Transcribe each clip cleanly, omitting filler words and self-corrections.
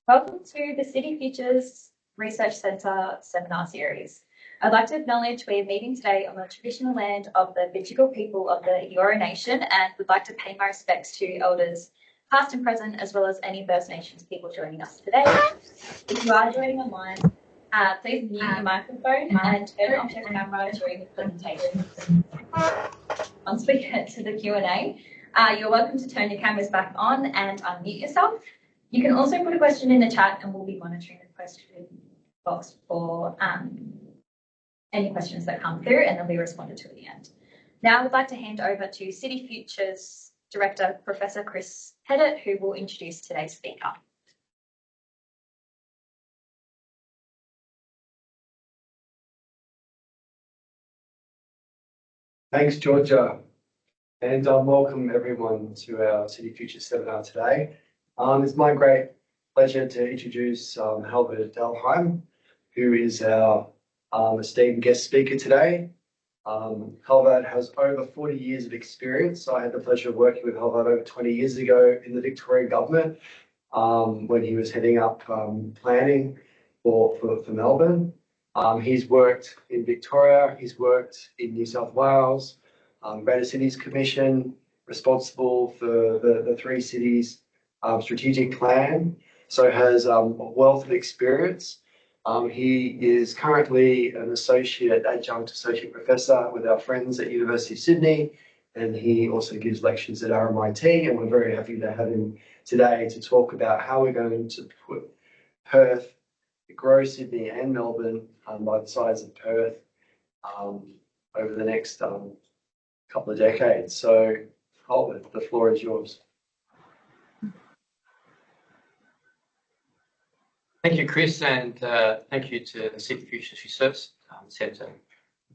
Welcome to the City Futures Research Centre seminar series. I'd like to acknowledge we are meeting today on the traditional land of the Bidjigal people of the Eora Nation, and would like to pay my respects to elders past and present, as well as any First Nations people joining us today. If you are joining online, please mute your microphone and turn off your camera during the presentation. Once we get to the Q&A, you're welcome to turn your cameras back on and unmute yourself. You can also put a question in the chat and we'll be monitoring the question box for any questions that come through, and they'll be responded to at the end. Now I'd like to hand over to City Futures Director, Professor Chris Pettit, who will introduce today's speaker. Thanks, Georgia, and welcome everyone to our City Futures seminar today. It's my great pleasure to introduce Halvard Dalheim, who is our esteemed guest speaker today. Halvard has over 40 years of experience. I had the pleasure of working with Halvard over 20 years ago in the Victorian government when he was heading up planning for Melbourne. He's worked in Victoria, he's worked in New South Wales, Greater Cities Commission, responsible for the three cities strategic plan, so has a wealth of experience. He is currently an adjunct associate professor with our friends at UNSW Sydney, and he also gives lectures at RMIT, and we're very happy to have him today to talk about how we're going to put Perth, grow Sydney and Melbourne by the size of Perth over the next couple of decades. So, Halvard, the floor is yours. Thank you, Chris, and thank you to the City Futures Research Centre.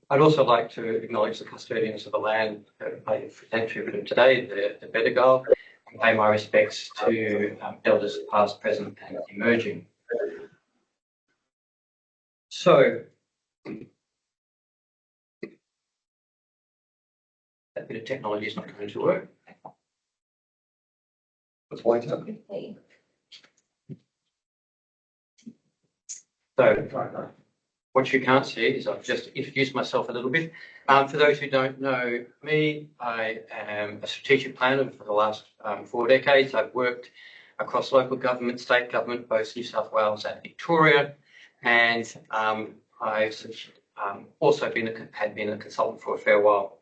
I'd also like to acknowledge the custodians of the land that I present to today, the Bedigal, and pay my respects to elders past, present and emerging. So, that bit of technology is not going to work. Let's wait up. So, what you can't see is I've just introduced myself a little bit. For those who don't know me, I am a strategic planner for the last 4 decades. I've worked across local government, state government, both New South Wales and Victoria, and I've also been a consultant for a fair while.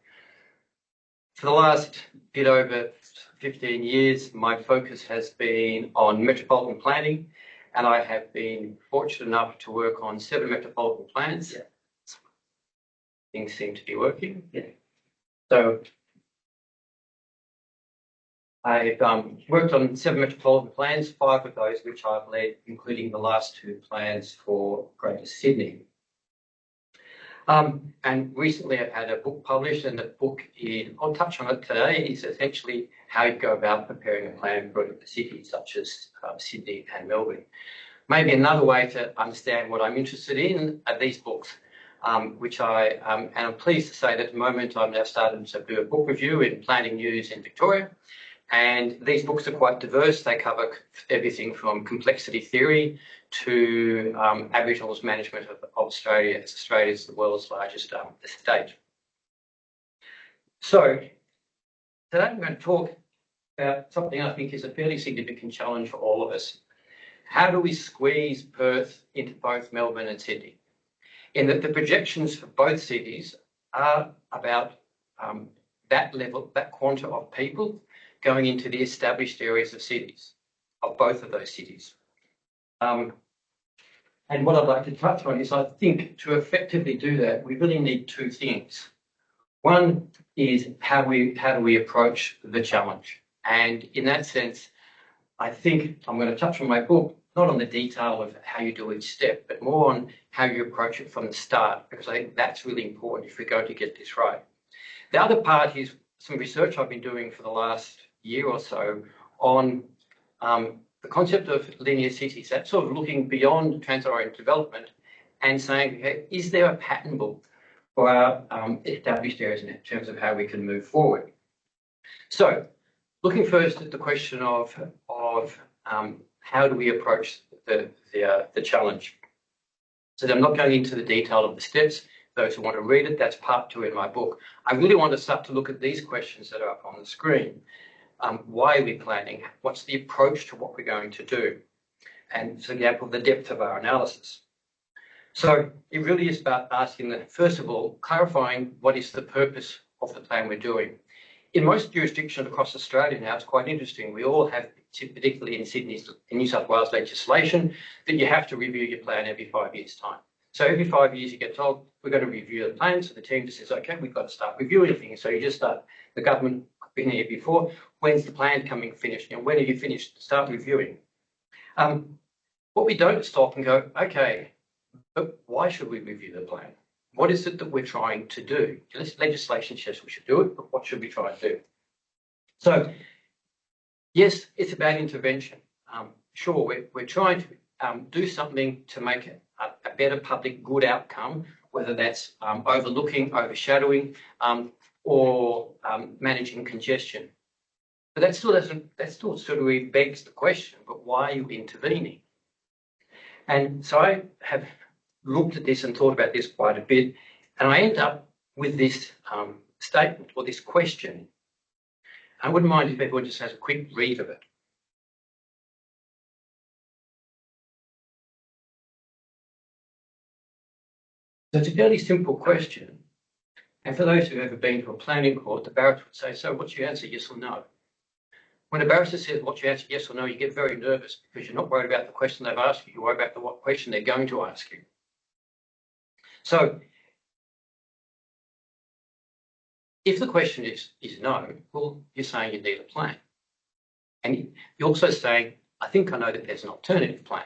For the last bit over 15 years, my focus has been on metropolitan planning, and I have been fortunate enough to work on 7 metropolitan plans. Yeah. Things seem to be working. Yeah. So I've worked on 7 metropolitan plans, 5 of those which I've led, including the last 2 plans for Greater Sydney. And recently I've had a book published, and the book I'll touch on it today, is essentially how you go about preparing a plan for a city such as Sydney and Melbourne. Maybe another way to understand what I'm interested in are these books, which and I'm pleased to say that at the moment I'm now starting to do a book review in Planning News in Victoria. And these books are quite diverse. They cover everything from complexity theory to Aboriginals management of Australia, as Australia is the world's largest estate. So today I'm going to talk about something I think is a fairly significant challenge for all of us. How do we squeeze Perth into both Melbourne and Sydney? In that the projections for both cities are about that level, that quantum of people going into the established areas of cities, of both of those cities. And what I'd like to touch on is I think to effectively do that, we really need 2 things. One is how do we approach the challenge? And in that sense, I think I'm going to touch on my book, not on the detail of how you do each step, but more on how you approach it from the start, because I think that's really important if we're going to get this right. The other part is some research I've been doing for the last year or so on the concept of linear cities. That's sort of looking beyond transit-oriented development and saying, okay, is there a pattern book for our established areas in terms of how we can move forward? So, looking first at the question of how do we approach the challenge. So I'm not going into the detail of the steps. Those who want to read it, that's part 2 in my book. I really want to start to look at these questions that are up on the screen. Why are we planning? What's the approach to what we're going to do? And, for example, the depth of our analysis. So it really is about asking, first of all, clarifying what is the purpose of the plan we're doing. In most jurisdictions across Australia now, it's quite interesting. We all have, particularly in Sydney, in New South Wales legislation, that you have to review your plan every 5 years' time. So every 5 years you get told, we're going to review the plan. So the team just says, okay, we've got to start reviewing things. So you just start, the government, I've been here before, when's the plan coming finished? And when are you finished? Start reviewing. What we don't stop and go, okay, but why should we review the plan? What is it that we're trying to do? This legislation says we should do it, but what should we try to do? So, yes, it's about intervention. Sure, we're trying to do something to make it a better public good outcome, whether that's overshadowing, or managing congestion. But that still sort of begs the question, but why are you intervening? And so I have looked at this and thought about this quite a bit, and I end up with this statement or this question. I wouldn't mind if everyone just has a quick read of it. So it's a fairly simple question. And for those who've ever been to a planning court, the barrister would say, so what's your answer, yes or no? When a barrister says, what's your answer, yes or no, you get very nervous because you're not worried about the question they've asked you, you're worried about what question they're going to ask you. So if the question is no, well, you're saying you need a plan. And you're also saying, I think I know that there's an alternative plan.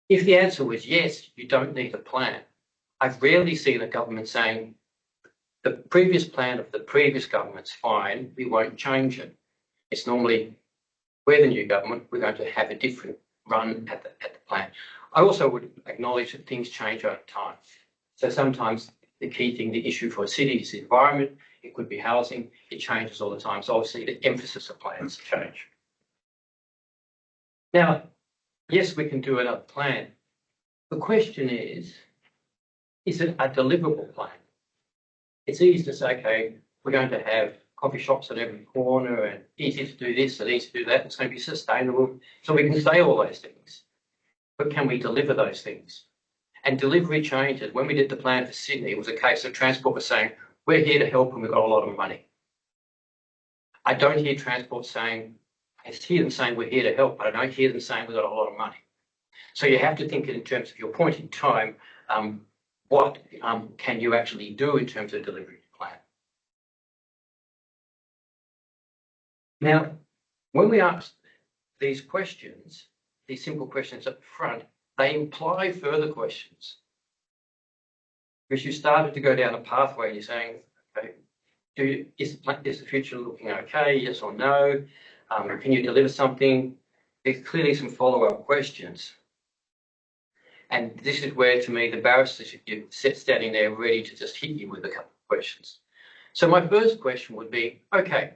If the answer was yes, you don't need a plan, I've rarely seen a government saying, the previous plan of the previous government's fine, we won't change it. It's normally, we're the new government, we're going to have a different run at the plan. I also would acknowledge that things change over time. So sometimes the key thing, the issue for a city is the environment, it could be housing, it changes all the time. So obviously the emphasis of plans change. Now, yes, we can do another plan. The question is it a deliverable plan? It's easy to say, okay, we're going to have coffee shops at every corner and easy to do this and easy to do that. It's going to be sustainable. So we can say all those things. But can we deliver those things? And delivery changes. When we did the plan for Sydney, it was a case of Transport was saying, we're here to help and we've got a lot of money. I don't hear Transport saying, I hear them saying we're here to help, but I don't hear them saying we've got a lot of money. So you have to think in terms of your point in time, what can you actually do in terms of delivery plan? Now, when we ask these questions, these simple questions up front, they imply further questions. Because you started to go down a pathway and you're saying, okay, is the future looking okay, yes or no? Can you deliver something? There's clearly some follow-up questions. And this is where, to me, the barrister should be standing there ready to just hit you with a couple of questions. So my first question would be, okay,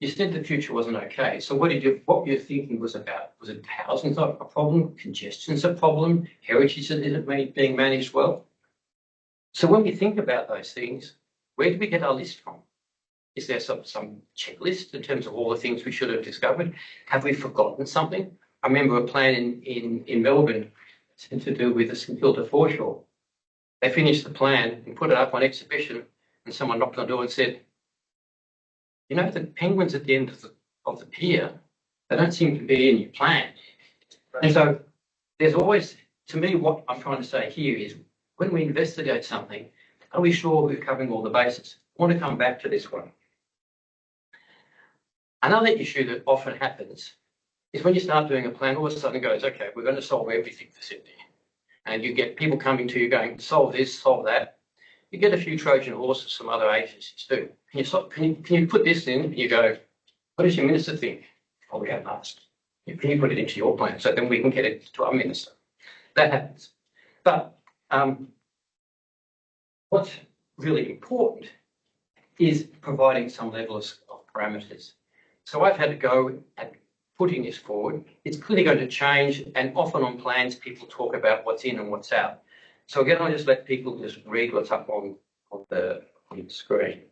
you said the future wasn't okay. So what your thinking was about? Was it housing's a problem? Congestion's a problem? Heritage isn't being managed well? So when we think about those things, where do we get our list from? Is there some checklist in terms of all the things we should have discovered? Have we forgotten something? I remember a plan in Melbourne to do with the St Kilda foreshore. They finished the plan and put it up on exhibition, and someone knocked on the door and said, you know, the penguins at the end of the pier, they don't seem to be in your plan. And so there's always, to me, what I'm trying to say here is when we investigate something, are we sure we're covering all the bases? I want to come back to this one. Another issue that often happens is when you start doing a plan, all of a sudden it goes, okay, we're going to solve everything for Sydney. And you get people coming to you going, solve this, solve that. You get a few Trojan horses from other agencies too. Can you put this in? And you go, what does your minister think? Oh, we haven't asked. Can you put it into your plan? So then we can get it to our minister. That happens. But what's really important is providing some level of parameters. So I've had to go and putting this forward. It's clearly going to change, and often on plans, people talk about what's in and what's out. So again, I'll just let people just read what's up on the screen.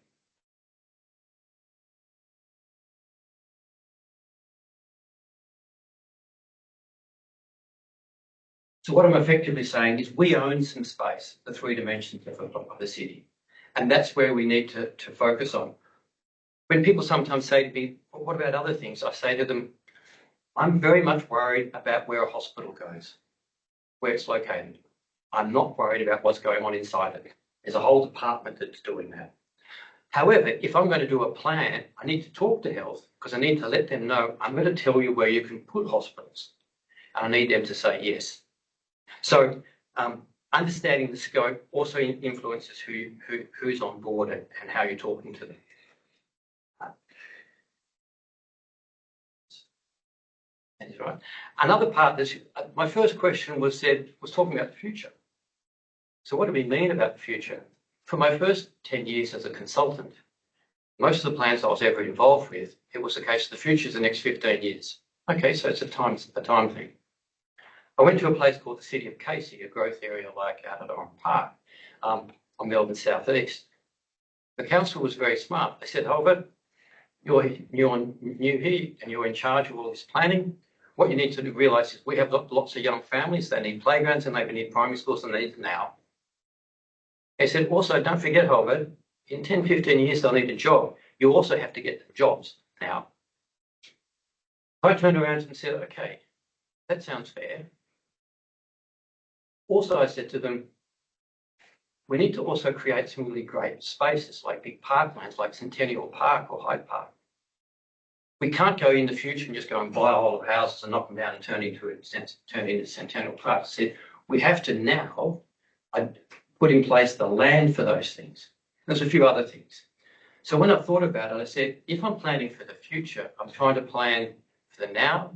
So what I'm effectively saying is we own some space, the 3 dimensions of the city. And that's where we need to focus on. When people sometimes say to me, well, what about other things? I say to them, I'm very much worried about where a hospital goes, where it's located. I'm not worried about what's going on inside it. There's a whole department that's doing that. However, if I'm going to do a plan, I need to talk to health because I need to let them know I'm going to tell you where you can put hospitals. And I need them to say yes. So understanding the scope also influences who's on board and how you're talking to them. That's right. Another part that's my first question was talking about the future. So what do we mean about the future? For my first 10 years as a consultant, most of the plans I was ever involved with, it was the case of the future is the next 15 years. Okay, so it's a time thing. I went to a place called the City of Casey, a growth area like out at Oran Park on Melbourne South East. The council was very smart. They said, Halvard, you're new here and you're in charge of all this planning. What you need to realise is we have lots of young families. They need playgrounds and they need primary schools and they need it now. They said, also, don't forget, Halvard, in 10, 15 years, they'll need a job. You also have to get them jobs now. I turned around and said, okay, that sounds fair. Also, I said to them, we need to also create some really great spaces like big parklands like Centennial Park or Hyde Park. We can't go in the future and just go and buy a whole of houses and knock them down and turn into Centennial Park. I said, we have to now put in place the land for those things. There's a few other things. So when I thought about it, I said, if I'm planning for the future, I'm trying to plan for the now,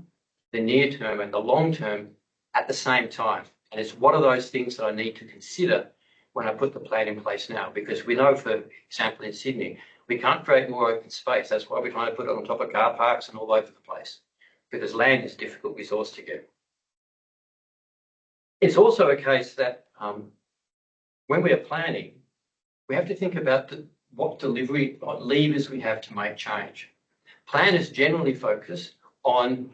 the near term and the long term at the same time. And it's what are those things that I need to consider when I put the plan in place now? Because we know, for example, in Sydney, we can't create more open space. That's why we're trying to put it on top of car parks and all over the place, because land is a difficult resource to get. It's also a case that when we are planning, we have to think about what levers we have to make change. Planners generally focus on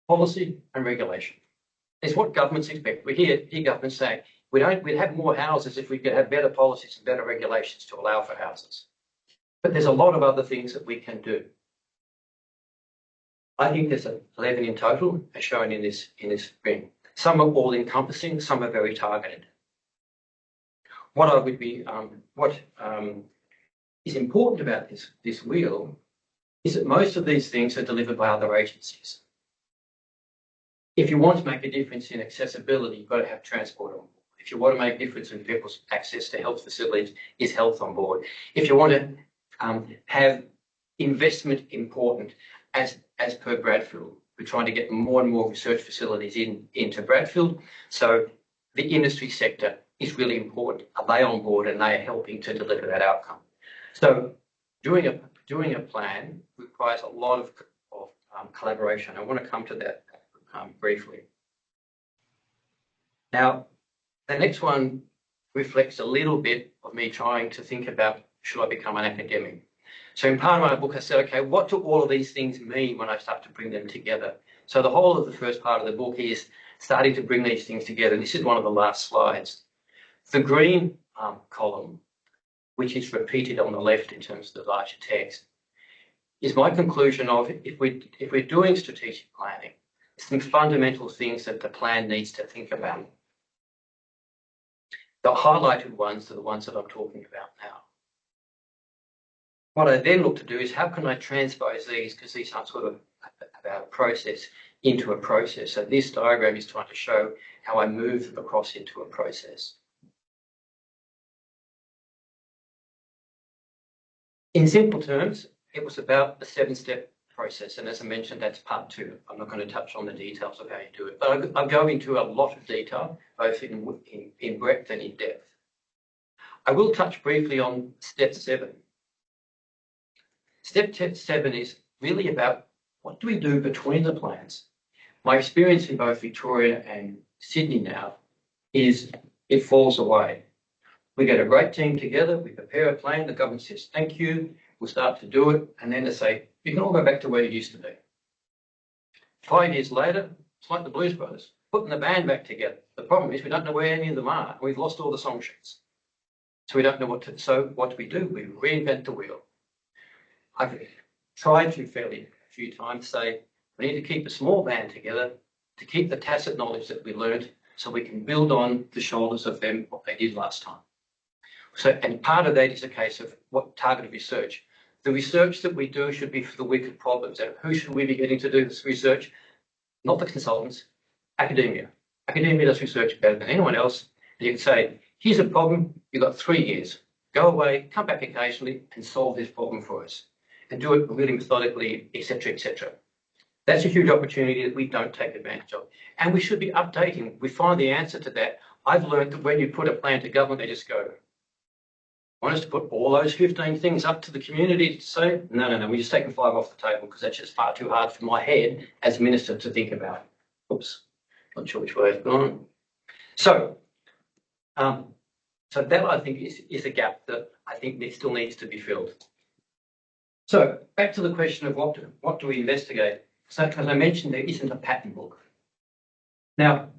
policy and regulation. It's what governments expect. We hear governments say, we'd have more houses if we could have better policies and better regulations to allow for houses. But there's a lot of other things that we can do. I think there's 11 in total, as shown in this ring. Some are all encompassing, some are very targeted. What is important about this wheel is that most of these things are delivered by other agencies. If you want to make a difference in accessibility, you've got to have transport on board. If you want to make a difference in people's access to health facilities, is health on board. If you want to have investment important, as per Bradfield, we're trying to get more and more research facilities into Bradfield. So the industry sector is really important. Are they on board and they are helping to deliver that outcome? So doing a plan requires a lot of collaboration. I want to come to that briefly. Now, the next one reflects a little bit of me trying to think about, should I become an academic? So in part of my book, I said, okay, what do all of these things mean when I start to bring them together? So the whole of the first part of the book is starting to bring these things together. This is one of the last slides. The green column, which is repeated on the left in terms of the larger text, is my conclusion of if we're doing strategic planning, some fundamental things that the plan needs to think about. The highlighted ones are the ones that I'm talking about now. What I then look to do is how can I transpose these, because these are sort of about a process, into a process. So this diagram is trying to show how I move them across into a process. In simple terms, it was about the 7-step process. And as I mentioned, that's part 2. I'm not going to touch on the details of how you do it, but I'll go into a lot of detail, both in breadth and in depth. I will touch briefly on step 7. Step 7 is really about what do we do between the plans? My experience in both Victoria and Sydney now is it falls away. We get a great team together, we prepare a plan, the government says, thank you, we'll start to do it, and then they say, you can all go back to where you used to be. 5 years later, it's like the Blues Brothers, putting the band back together. The problem is we don't know where any of them are. We've lost all the song sheets. So we don't know what to, so what do? We reinvent the wheel. I've tried to fairly a few times say, we need to keep a small band together to keep the tacit knowledge that we learned so we can build on the shoulders of them what they did last time. So, and part of that is a case of what targeted research. The research that we do should be for the wicked problems. And who should we be getting to do this research? Not the consultants, academia. Academia does research better than anyone else. And you can say, here's a problem, you've got 3 years. Go away, come back occasionally and solve this problem for us. And do it really methodically, etc., etc. That's a huge opportunity that we don't take advantage of. And we should be updating. We find the answer to that. I've learned that when you put a plan to government, they just go, want us to put all those 15 things up to the community to say, no, we're just taking 5 off the table because that's just far too hard for my head as minister to think about. Oops, not sure which way I've gone. So that I think is a gap that I think still needs to be filled. So back to the question of what do we investigate? So as I mentioned, there isn't a pattern book. Now,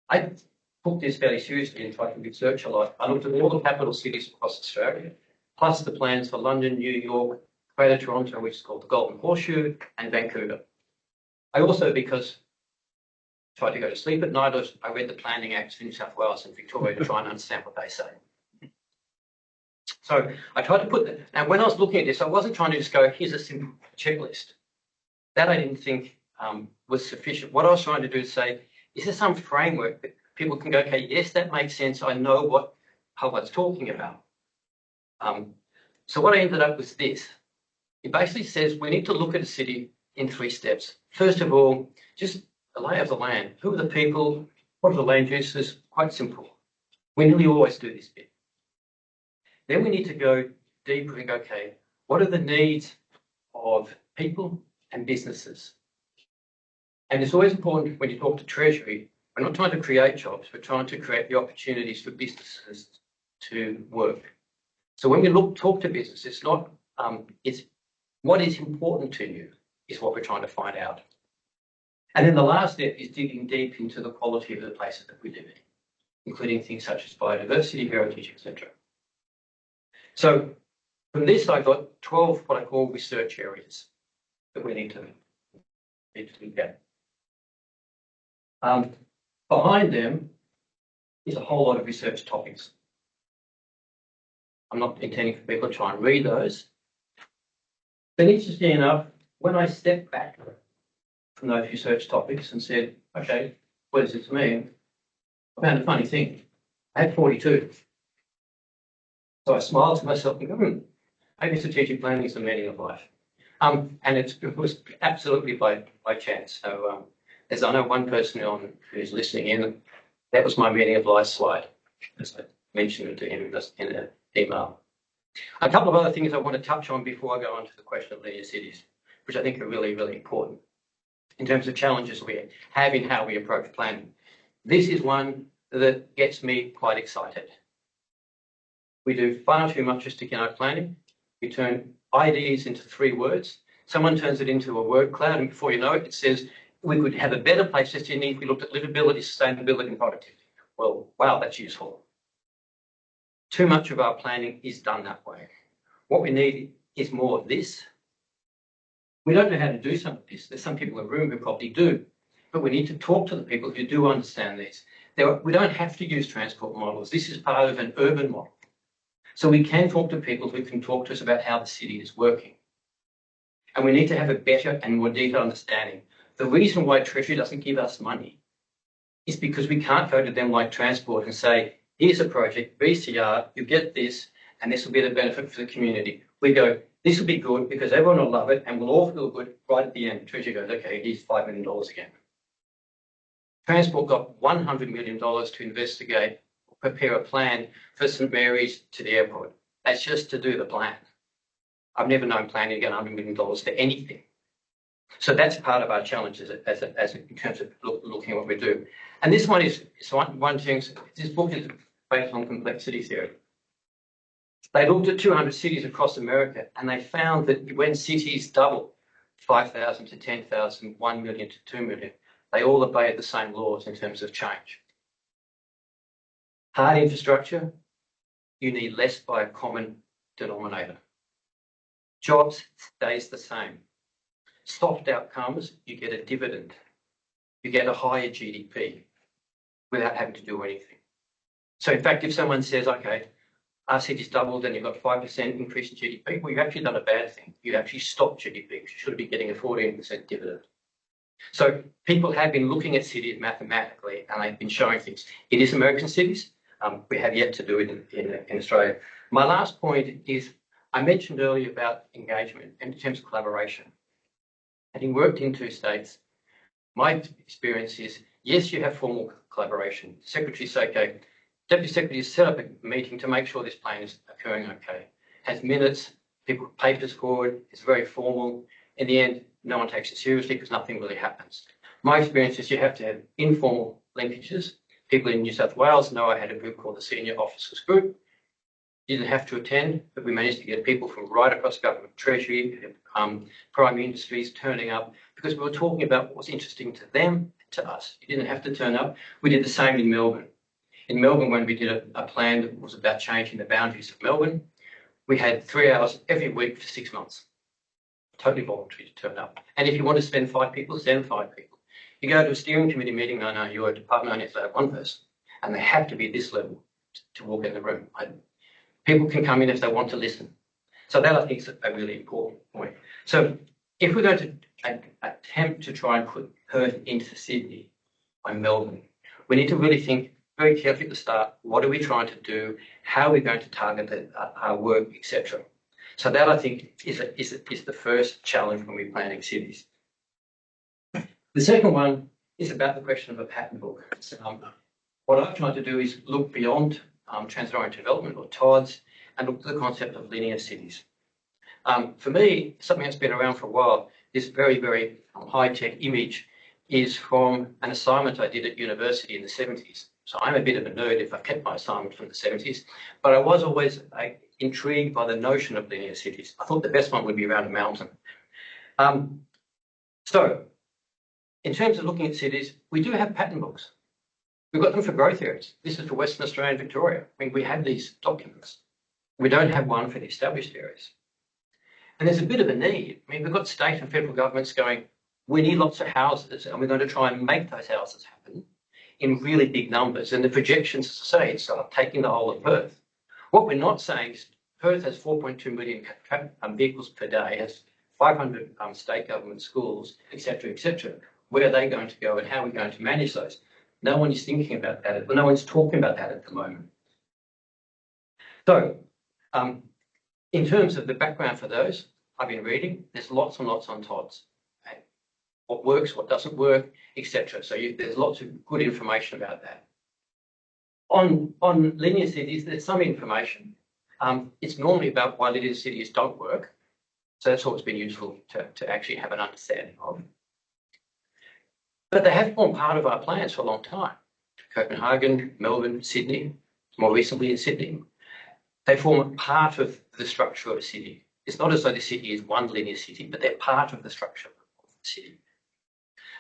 I took this fairly seriously and tried to research a lot. I looked at all the capital cities across Australia, plus the plans for London, New York, Greater Toronto, which is called the Golden Horseshoe, and Vancouver. I also, because I tried to go to sleep at night, I read the Planning Acts in New South Wales and Victoria to try and understand what they say. So I tried to put that. Now, when I was looking at this, I wasn't trying to just go, here's a simple checklist. That I didn't think was sufficient. What I was trying to do is say, is there some framework that people can go, okay, yes, that makes sense. I know what Halvard's talking about. So what I ended up with this. It basically says we need to look at a city in 3 steps. First of all, just the lay of the land. Who are the people? What are the land uses? Quite simple. We nearly always do this bit. Then we need to go deeper and go, okay, what are the needs of people and businesses? And it's always important when you talk to Treasury, we're not trying to create jobs, we're trying to create the opportunities for businesses to work. So when we talk to business, it's not, it's what is important to you is what we're trying to find out. And then the last step is digging deep into the quality of the places that we live in, including things such as biodiversity, heritage, etc. So from this, I've got 12 what I call research areas that we need to look at. Behind them is a whole lot of research topics. I'm not intending for people to try and read those. But interestingly enough, when I stepped back from those research topics and said, okay, what does this mean? I found a funny thing. I had 42. So I smiled to myself and go, maybe strategic planning is the meaning of life. And it was absolutely by chance. So as I know one person who's listening in, that was my meaning of life slide, as I mentioned it to him in an email. A couple of other things I want to touch on before I go on to the question of linear cities, which I think are really, really important in terms of challenges we have in how we approach planning. This is one that gets me quite excited. We do far too much just planning. We turn ideas into 3 words. Someone turns it into a word cloud, and before you know it, it says we could have a better place just if we looked at livability, sustainability, and productivity. Well, wow, that's useful. Too much of our planning is done that way. What we need is more of this. We don't know how to do some of this. There's some people in the room who probably do, but we need to talk to the people who do understand this. We don't have to use transport models. This is part of an urban model. So we can talk to people who can talk to us about how the city is working. And we need to have a better and more detailed understanding. The reason why Treasury doesn't give us money is because we can't go to them like transport and say, here's a project, BCR, you get this, and this will be the benefit for the community. We go, this will be good because everyone will love it and we'll all feel good right at the end. Treasury goes, okay, here's $5 million again. Transport got $100 million to investigate, prepare a plan for St Mary's to the airport. That's just to do the plan. I've never known planning to get $100 million for anything. So that's part of our challenge in terms of looking at what we do. And this one is one thing. This book is based on complexity theory. They looked at 200 cities across America, and they found that when cities double 5,000 to 10,000, 1 million to 2 million, they all obey the same laws in terms of change. Hard infrastructure, you need less by a common denominator. Jobs stays the same. Soft outcomes, you get a dividend. You get a higher GDP without having to do anything. So in fact, if someone says, okay, our city's doubled and you've got 5% increase in GDP, well, you've actually done a bad thing. You've actually stopped GDP because you should be getting a 14% dividend. So people have been looking at cities mathematically and they've been showing things. It is American cities. We have yet to do it in Australia. My last point is, I mentioned earlier about engagement in terms of collaboration. Having worked in 2 states, my experience is, yes, you have formal collaboration. Secretaries say, okay, Deputy Secretary set up a meeting to make sure this plan is occurring okay. Has minutes, people papers forward, it's very formal. In the end, no one takes it seriously because nothing really happens. My experience is you have to have informal linkages. People in New South Wales know I had a group called the Senior Officers Group. You didn't have to attend, but we managed to get people from right across government, Treasury, prime industries turning up because we were talking about what was interesting to them, to us. You didn't have to turn up. We did the same in Melbourne. In Melbourne, when we did a plan that was about changing the boundaries of Melbourne, we had 3 hours every week for 6 months. Totally voluntary to turn up. And if you want to spend 5 people, send 5 people. You go to a steering committee meeting, no, you're a department only if they have 1 person. And they have to be this level to walk in the room. People can come in if they want to listen. So that, I think, is a really important point. So if we're going to attempt to try and put Perth into Sydney or Melbourne, we need to really think very carefully at the start, what are we trying to do? How are we going to target our work, etc. So that, I think, is the first challenge when we're planning cities. The second one is about the question of a pattern book. What I've tried to do is look beyond transit-oriented development, or TODs, and look at the concept of linear cities. For me, something that's been around for a while, this very, very high-tech image is from an assignment I did at university in the 70s. So I'm a bit of a nerd if I've kept my assignment from the 70s, but I was always intrigued by the notion of linear cities. I thought the best one would be around a mountain. So in terms of looking at cities, we do have pattern books. We've got them for growth areas. This is for Western Australia and Victoria. I mean, we have these documents. We don't have one for the established areas. And there's a bit of a need. I mean, we've got state and federal governments going, we need lots of houses and we're going to try and make those houses happen in really big numbers. And the projections say it's taking the whole of Perth. What we're not saying is Perth has 4.2 million vehicles per day, has 500 state government schools, etc., etc. Where are they going to go and how are we going to manage those? No one is thinking about that. No one's talking about that at the moment. So, in terms of the background for those, I've been reading, there's lots and lots on TODs. Okay? What works, what doesn't work, etc. So there's lots of good information about that. On linear cities, there's some information. It's normally about why linear cities don't work. So that's always been useful to actually have an understanding of. But they have formed part of our plans for a long time. Copenhagen, Melbourne, Sydney, more recently in Sydney. They form part of the structure of a city. It's not as though the city is one linear city, but they're part of the structure of the city.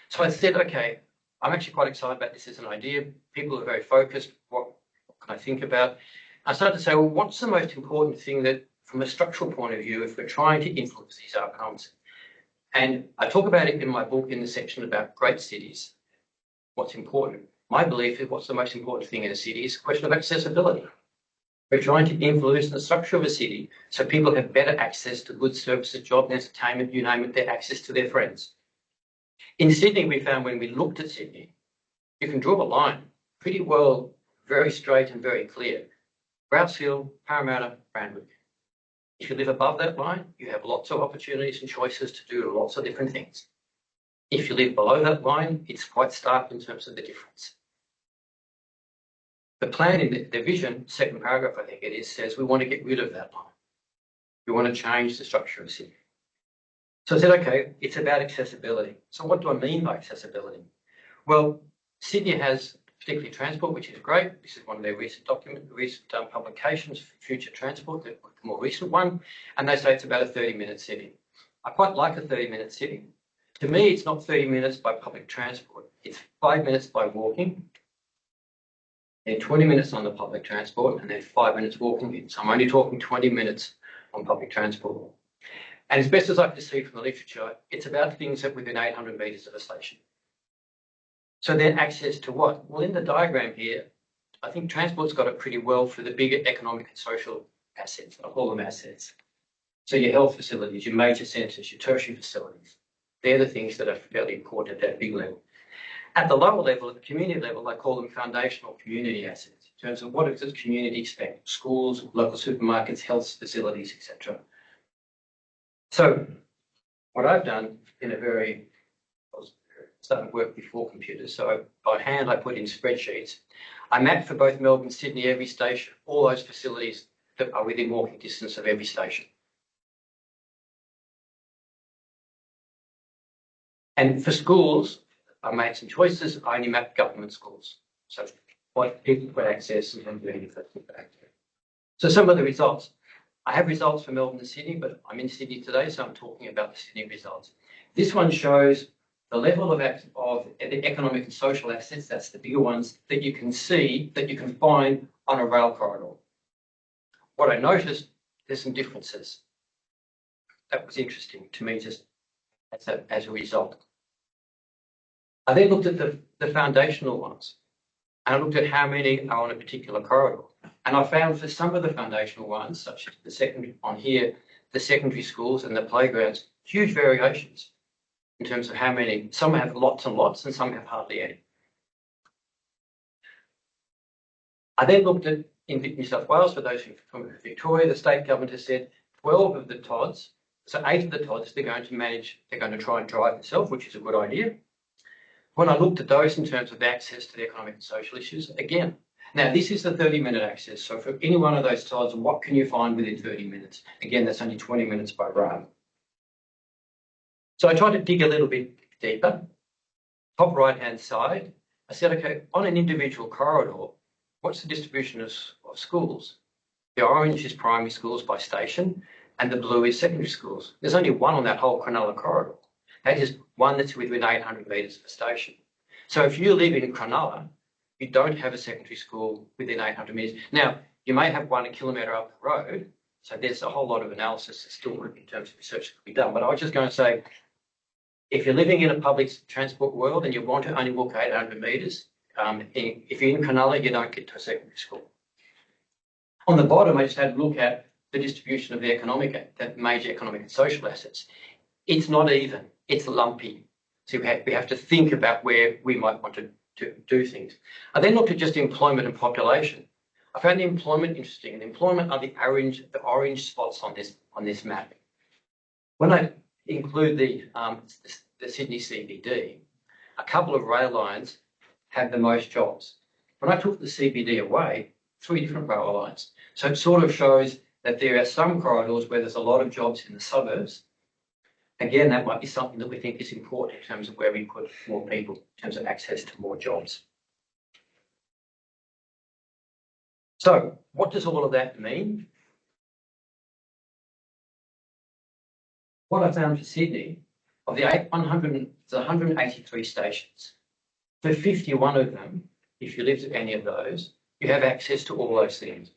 So I said, okay, I'm actually quite excited about this as an idea. People are very focused. What can I think about? I started to say, well, what's the most important thing that, from a structural point of view, if we're trying to influence these outcomes? And I talk about it in my book in the section about great cities. What's important? My belief is what's the most important thing in a city is a question of accessibility. We're trying to influence the structure of a city so people have better access to goods, services, jobs, entertainment, you name it, their access to their friends. In Sydney, we found when we looked at Sydney, you can draw a line pretty well, very straight and very clear. Rouse Hill, Parramatta, Randwick. If you live above that line, you have lots of opportunities and choices to do lots of different things. If you live below that line, it's quite stark in terms of the difference. The plan in the vision, second paragraph, I think it is, says we want to get rid of that line. We want to change the structure of the city. So I said, okay, it's about accessibility. So what do I mean by accessibility? Well, Sydney has particularly transport, which is great. This is one of their recent publications for future transport, the more recent one, and they say it's about a 30-minute city. I quite like a 30-minute city. To me, it's not 30 minutes by public transport. It's 5 minutes by walking, then 20 minutes on the public transport, and then 5 minutes walking in. So I'm only talking 20 minutes on public transport. And as best as I can see from the literature, it's about things that within 800 metres of a station. So then access to what? Well, in the diagram here, I think transport's got it pretty well for the bigger economic and social assets. I call them assets. So your health facilities, your major centres, your tertiary facilities, they're the things that are fairly important at that big level. At the lower level, at the community level, I call them foundational community assets in terms of what does the community expect? Schools, local supermarkets, health facilities, etc. So what I've done in a I was starting work before computers, so by hand I put in spreadsheets. I mapped for both Melbourne, Sydney, every station, all those facilities that are within walking distance of every station. And for schools, I made some choices. I only mapped government schools. So what people could access and doing that. So some of the results. I have results for Melbourne and Sydney, but I'm in Sydney today, so I'm talking about the Sydney results. This one shows the level of the economic and social assets, that's the bigger ones, that you can see, that you can find on a rail corridor. What I noticed, there's some differences. That was interesting to me just as a result. I then looked at the foundational ones, and I looked at how many are on a particular corridor. And I found for some of the foundational ones, such as the secondary on here, the secondary schools and the playgrounds, huge variations in terms of how many. Some have lots and lots, and some have hardly any. I then looked at in New South Wales, for those from Victoria, the state government has said 12 of the TODs, so 8 of the TODs they're going to try and drive themselves, which is a good idea. When I looked at those in terms of access to the economic and social issues, again, now this is the 30-minute access. So for any one of those TODs, what can you find within 30 minutes? Again, that's only 20 minutes by rail. So I tried to dig a little bit deeper. Top right-hand side, I said, okay, on an individual corridor, what's the distribution of schools? The orange is primary schools by station, and the blue is secondary schools. There's only one on that whole Cronulla corridor. That is one that's within 800 metres of a station. So if you live in Cronulla, you don't have a secondary school within 800 metres. Now, you may have one a kilometre up the road, so there's a whole lot of analysis that's still in terms of research that could be done. But I was just going to say, if you're living in a public transport world and you want to only walk 800 metres, if you're in Cronulla, you don't get to a secondary school. On the bottom, I just had a look at the distribution of the major economic and social assets. It's not even, it's lumpy. So we have to think about where we might want to do things. I then looked at just employment and population. I found the employment interesting, and employment are the orange spots on this map. When I include the Sydney CBD, a couple of rail lines have the most jobs. When I took the CBD away, 3 different rail lines. So it sort of shows that there are some corridors where there's a lot of jobs in the suburbs. Again, that might be something that we think is important in terms of where we put more people, in terms of access to more jobs. So what does all of that mean? What I found for Sydney, of the 183 stations, for 51 of them, if you lived at any of those, you have access to all those things.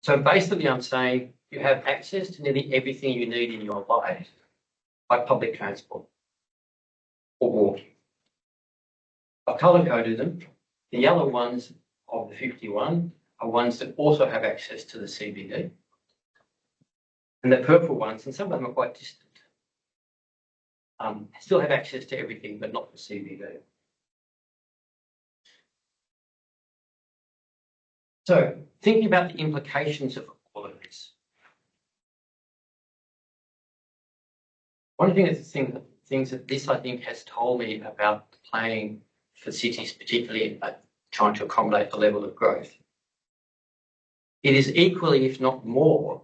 So basically I'm saying you have access to nearly everything you need in your life by public transport or walking. I've colour-coded them. The yellow ones of the 51 are ones that also have access to the CBD. And the purple ones, and some of them are quite distant, still have access to everything, but not the CBD. So thinking about the implications of all of this. One of the things that this, I think, has told me about the planning for cities, particularly trying to accommodate the level of growth, it is equally, if not more,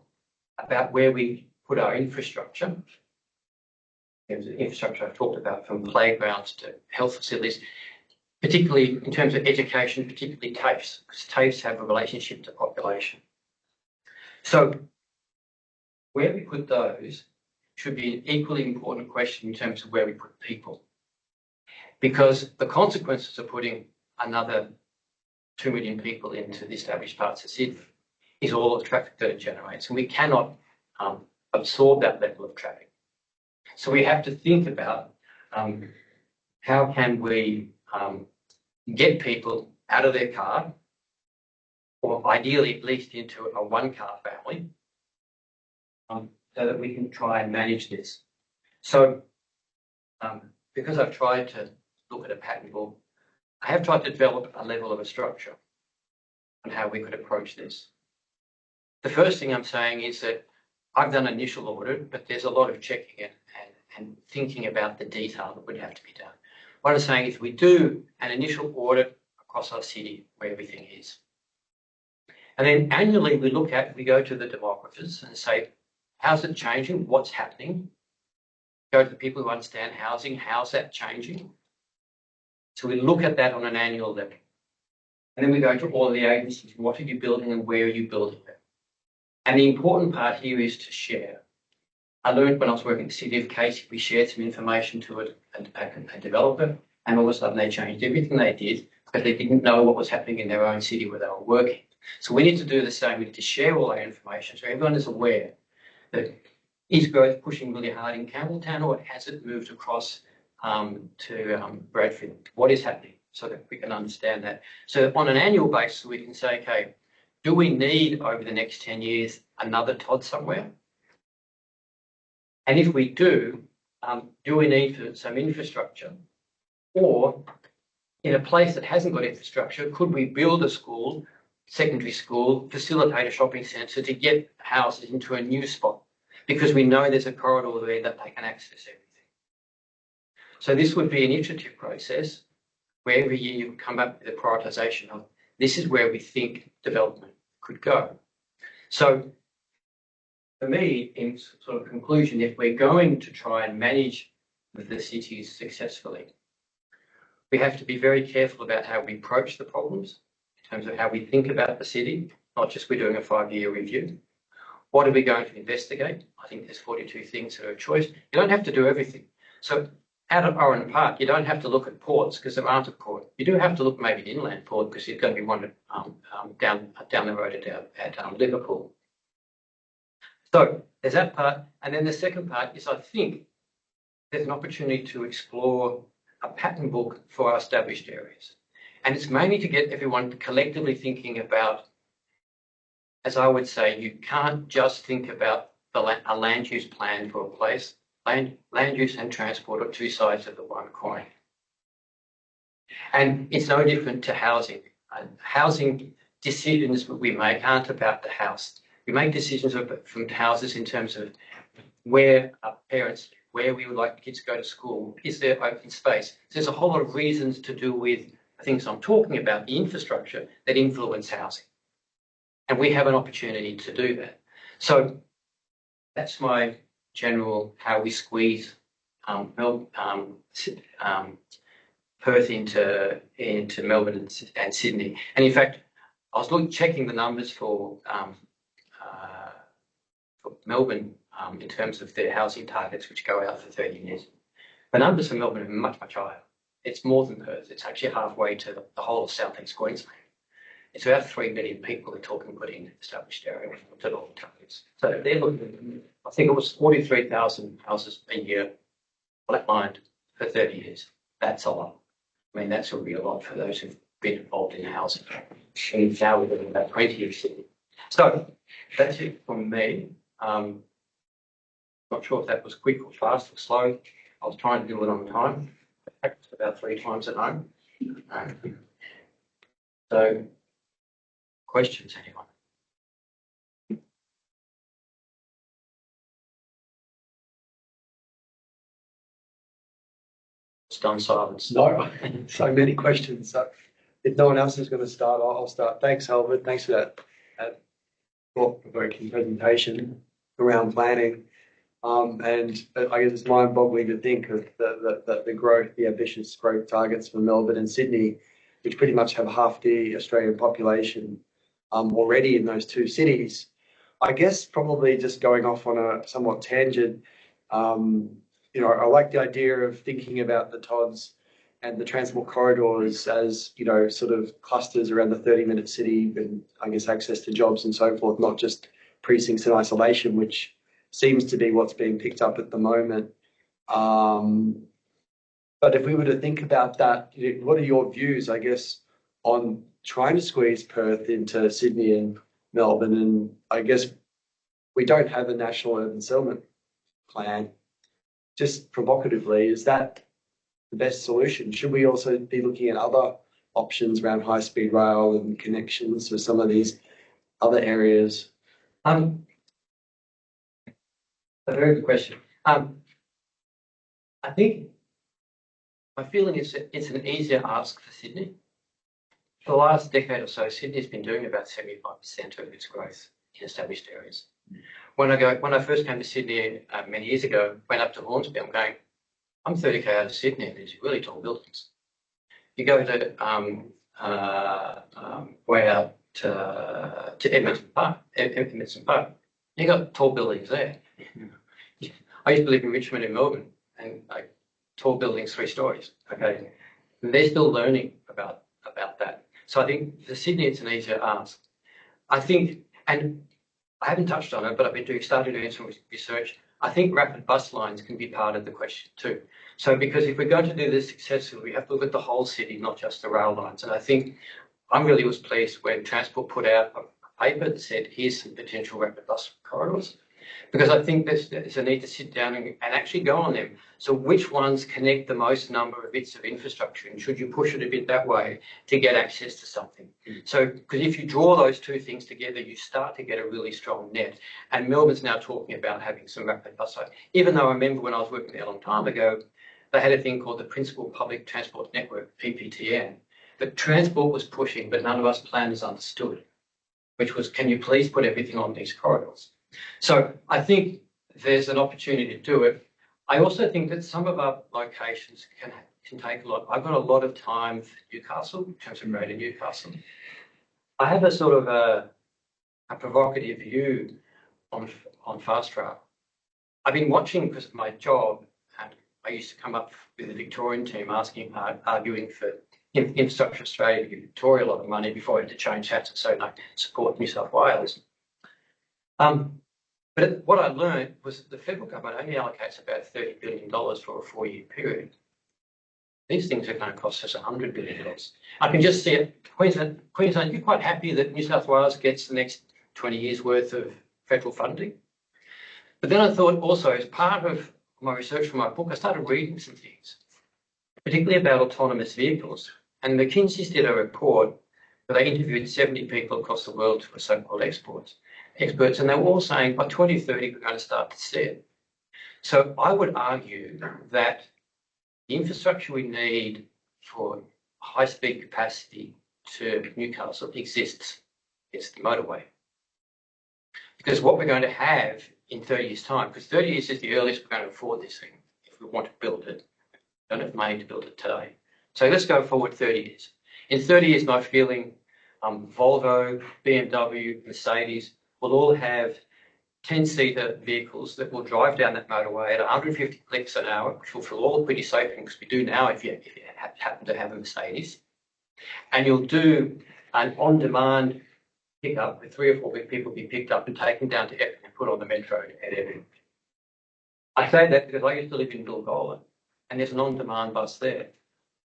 about where we put our infrastructure in terms of infrastructure I've talked about, from playgrounds to health facilities, particularly in terms of education, particularly TAFEs, because TAFEs have a relationship to population. So where we put those should be an equally important question in terms of where we put people. Because the consequences of putting another 2 million people into the established parts of Sydney is all the traffic that it generates. And we cannot absorb that level of traffic. So we have to think about how can we get people out of their car, or ideally at least into a one-car family, so that we can try and manage this. So because I've tried to look at a pattern book, I have tried to develop a level of a structure on how we could approach this. The first thing I'm saying is that I've done initial audit, but there's a lot of checking and thinking about the detail that would have to be done. What I'm saying is we do an initial audit across our city where everything is. And then annually we go to the demographers and say, how's it changing? What's happening? Go to the people who understand housing. How's that changing? So we look at that on an annual level. And then we go to all the agencies. What are you building and where are you building it? And the important part here is to share. I learned when I was working at the City of Casey, we shared some information to a developer, and all of a sudden they changed everything they did because they didn't know what was happening in their own city where they were working. So we need to do the same. We need to share all our information so everyone is aware that is growth pushing really hard in Campbelltown, or has it moved across to Bradford? What is happening so that we can understand that? So on an annual basis, we can say, okay, do we need over the next 10 years another Todd somewhere? And if we do we need some infrastructure? Or in a place that hasn't got infrastructure, could we build a school, secondary school, facilitate a shopping centre to get houses into a new spot? Because we know there's a corridor there that they can access everything. So this would be an iterative process where every year you come up with a prioritisation of this is where we think development could go. So for me, in sort of conclusion, if we're going to try and manage the cities successfully, we have to be very careful about how we approach the problems in terms of how we think about the city, not just we're doing a 5-year review. What are we going to investigate? I think there's 42 things that are a choice. You don't have to do everything. So out of Oran Park, you don't have to look at ports because there aren't a port. You do have to look maybe at inland port because there's going to be one down the road at Liverpool. So there's that part. And then the second part is I think there's an opportunity to explore a pattern book for our established areas. And it's mainly to get everyone collectively thinking about, as I would say, you can't just think about a land use plan for a place. Land use and transport are two sides of the one coin. And it's no different to housing. Housing decisions that we make aren't about the house. We make decisions from houses in terms of where our parents, where we would like the kids to go to school, is there open space? So there's a whole lot of reasons to do with the things I'm talking about, the infrastructure, that influence housing. And we have an opportunity to do that. So that's my general how we squeeze Perth into Melbourne and Sydney. And in fact, I was checking the numbers for Melbourne in terms of their housing targets, which go out for 30 years. The numbers for Melbourne are much, much higher. It's more than Perth. It's actually halfway to the whole of southeast Queensland. It's about 3 million people they're talking about in established area to all the targets. So they're looking, I think it was 43,000 houses a year flatlined for 30 years. That's a lot. I mean, that's a real lot for those who've been involved in housing. And now we're looking at about 20 years. So that's it from me. Not sure if that was quick or fast or slow. I was trying to do it on time. I practiced about 3 times at home. So, questions, anyone? Stunned silence. No, so many questions. So if no one else is going to start, I'll start. Thanks, Halvard. Thanks for that thought-provoking presentation around planning. And I guess it's mind-boggling to think of the growth, the ambitious growth targets for Melbourne and Sydney, which pretty much have half the Australian population already in those two cities. I guess probably just going off on a somewhat tangent, I like the idea of thinking about the TODs and the transport corridors as, sort of clusters around the 30-minute city and I guess access to jobs and so forth, not just precincts in isolation, which seems to be what's being picked up at the moment. But if we were to think about that, what are your views, I guess, on trying to squeeze Perth into Sydney and Melbourne? And I guess we don't have a national urban settlement plan. Just provocatively, is that the best solution? Should we also be looking at other options around high-speed rail and connections with some of these other areas? A very good question. I think my feeling is that it's an easier ask for Sydney. For the last decade or so, Sydney's been doing about 75% of its growth in established areas. When I first came to Sydney many years ago, went up to Hornsby, I'm 30k out of Sydney, and there's really tall buildings. You go to way out to Edmonton Park, you got tall buildings there. I used to live in Richmond in Melbourne, and tall buildings 3 stories. Okay, and they're still learning about that. So I think for Sydney, it's an easier ask. I think, and I haven't touched on it, but I've been starting doing some research. I think rapid bus lines can be part of the question too. So because if we're going to do this successfully, we have to look at the whole city, not just the rail lines. And I think I really was pleased when Transport put out a paper that said, here's some potential rapid bus corridors. Because I think there's a need to sit down and actually go on them. So which ones connect the most number of bits of infrastructure, and should you push it a bit that way to get access to something? So, because if you draw those two things together, you start to get a really strong net. And Melbourne's now talking about having some rapid bus lines. Even though I remember when I was working there a long time ago, they had a thing called the Principal Public Transport Network, PPTN, that Transport was pushing, but none of us planners understood, which was, can you please put everything on these corridors? So I think there's an opportunity to do it. I also think that some of our locations can take a lot. I've got a lot of time for Newcastle, in terms of Greater Newcastle. I have a sort of a provocative view on fast rail. I've been watching because of my job, and I used to come up with the Victorian team arguing for Infrastructure Australia to give Victoria a lot of money before I had to change hats and say no, support New South Wales. But what I learned was that the federal government only allocates about $30 billion for a 4-year period. These things are going to cost us $100 billion. I can just see it. Queensland, you're quite happy that New South Wales gets the next 20 years worth of federal funding. But then I thought also, as part of my research for my book, I started reading some things, particularly about autonomous vehicles. And McKinsey did a report where they interviewed 70 people across the world who were so-called experts, and they were all saying by 2030 we're going to start to see it. So I would argue that the infrastructure we need for high-speed capacity to Newcastle exists. It's the motorway. Because what we're going to have in 30 years' time, because 30 years is the earliest we're going to afford this thing, if we want to build it. We don't have money to build it today. So let's go forward 30 years. In 30 years, my feeling, Volvo, BMW, Mercedes will all have 10-seater vehicles that will drive down that motorway at 150 kilometres an hour, which will feel all pretty safe, because we do now if you happen to have a Mercedes. And you'll do an on-demand pickup with 3 or 4 people be picked up and taken down to Epping and put on the metro at Epping. I say that because I used to live in Dalheim, and there's an on-demand bus there.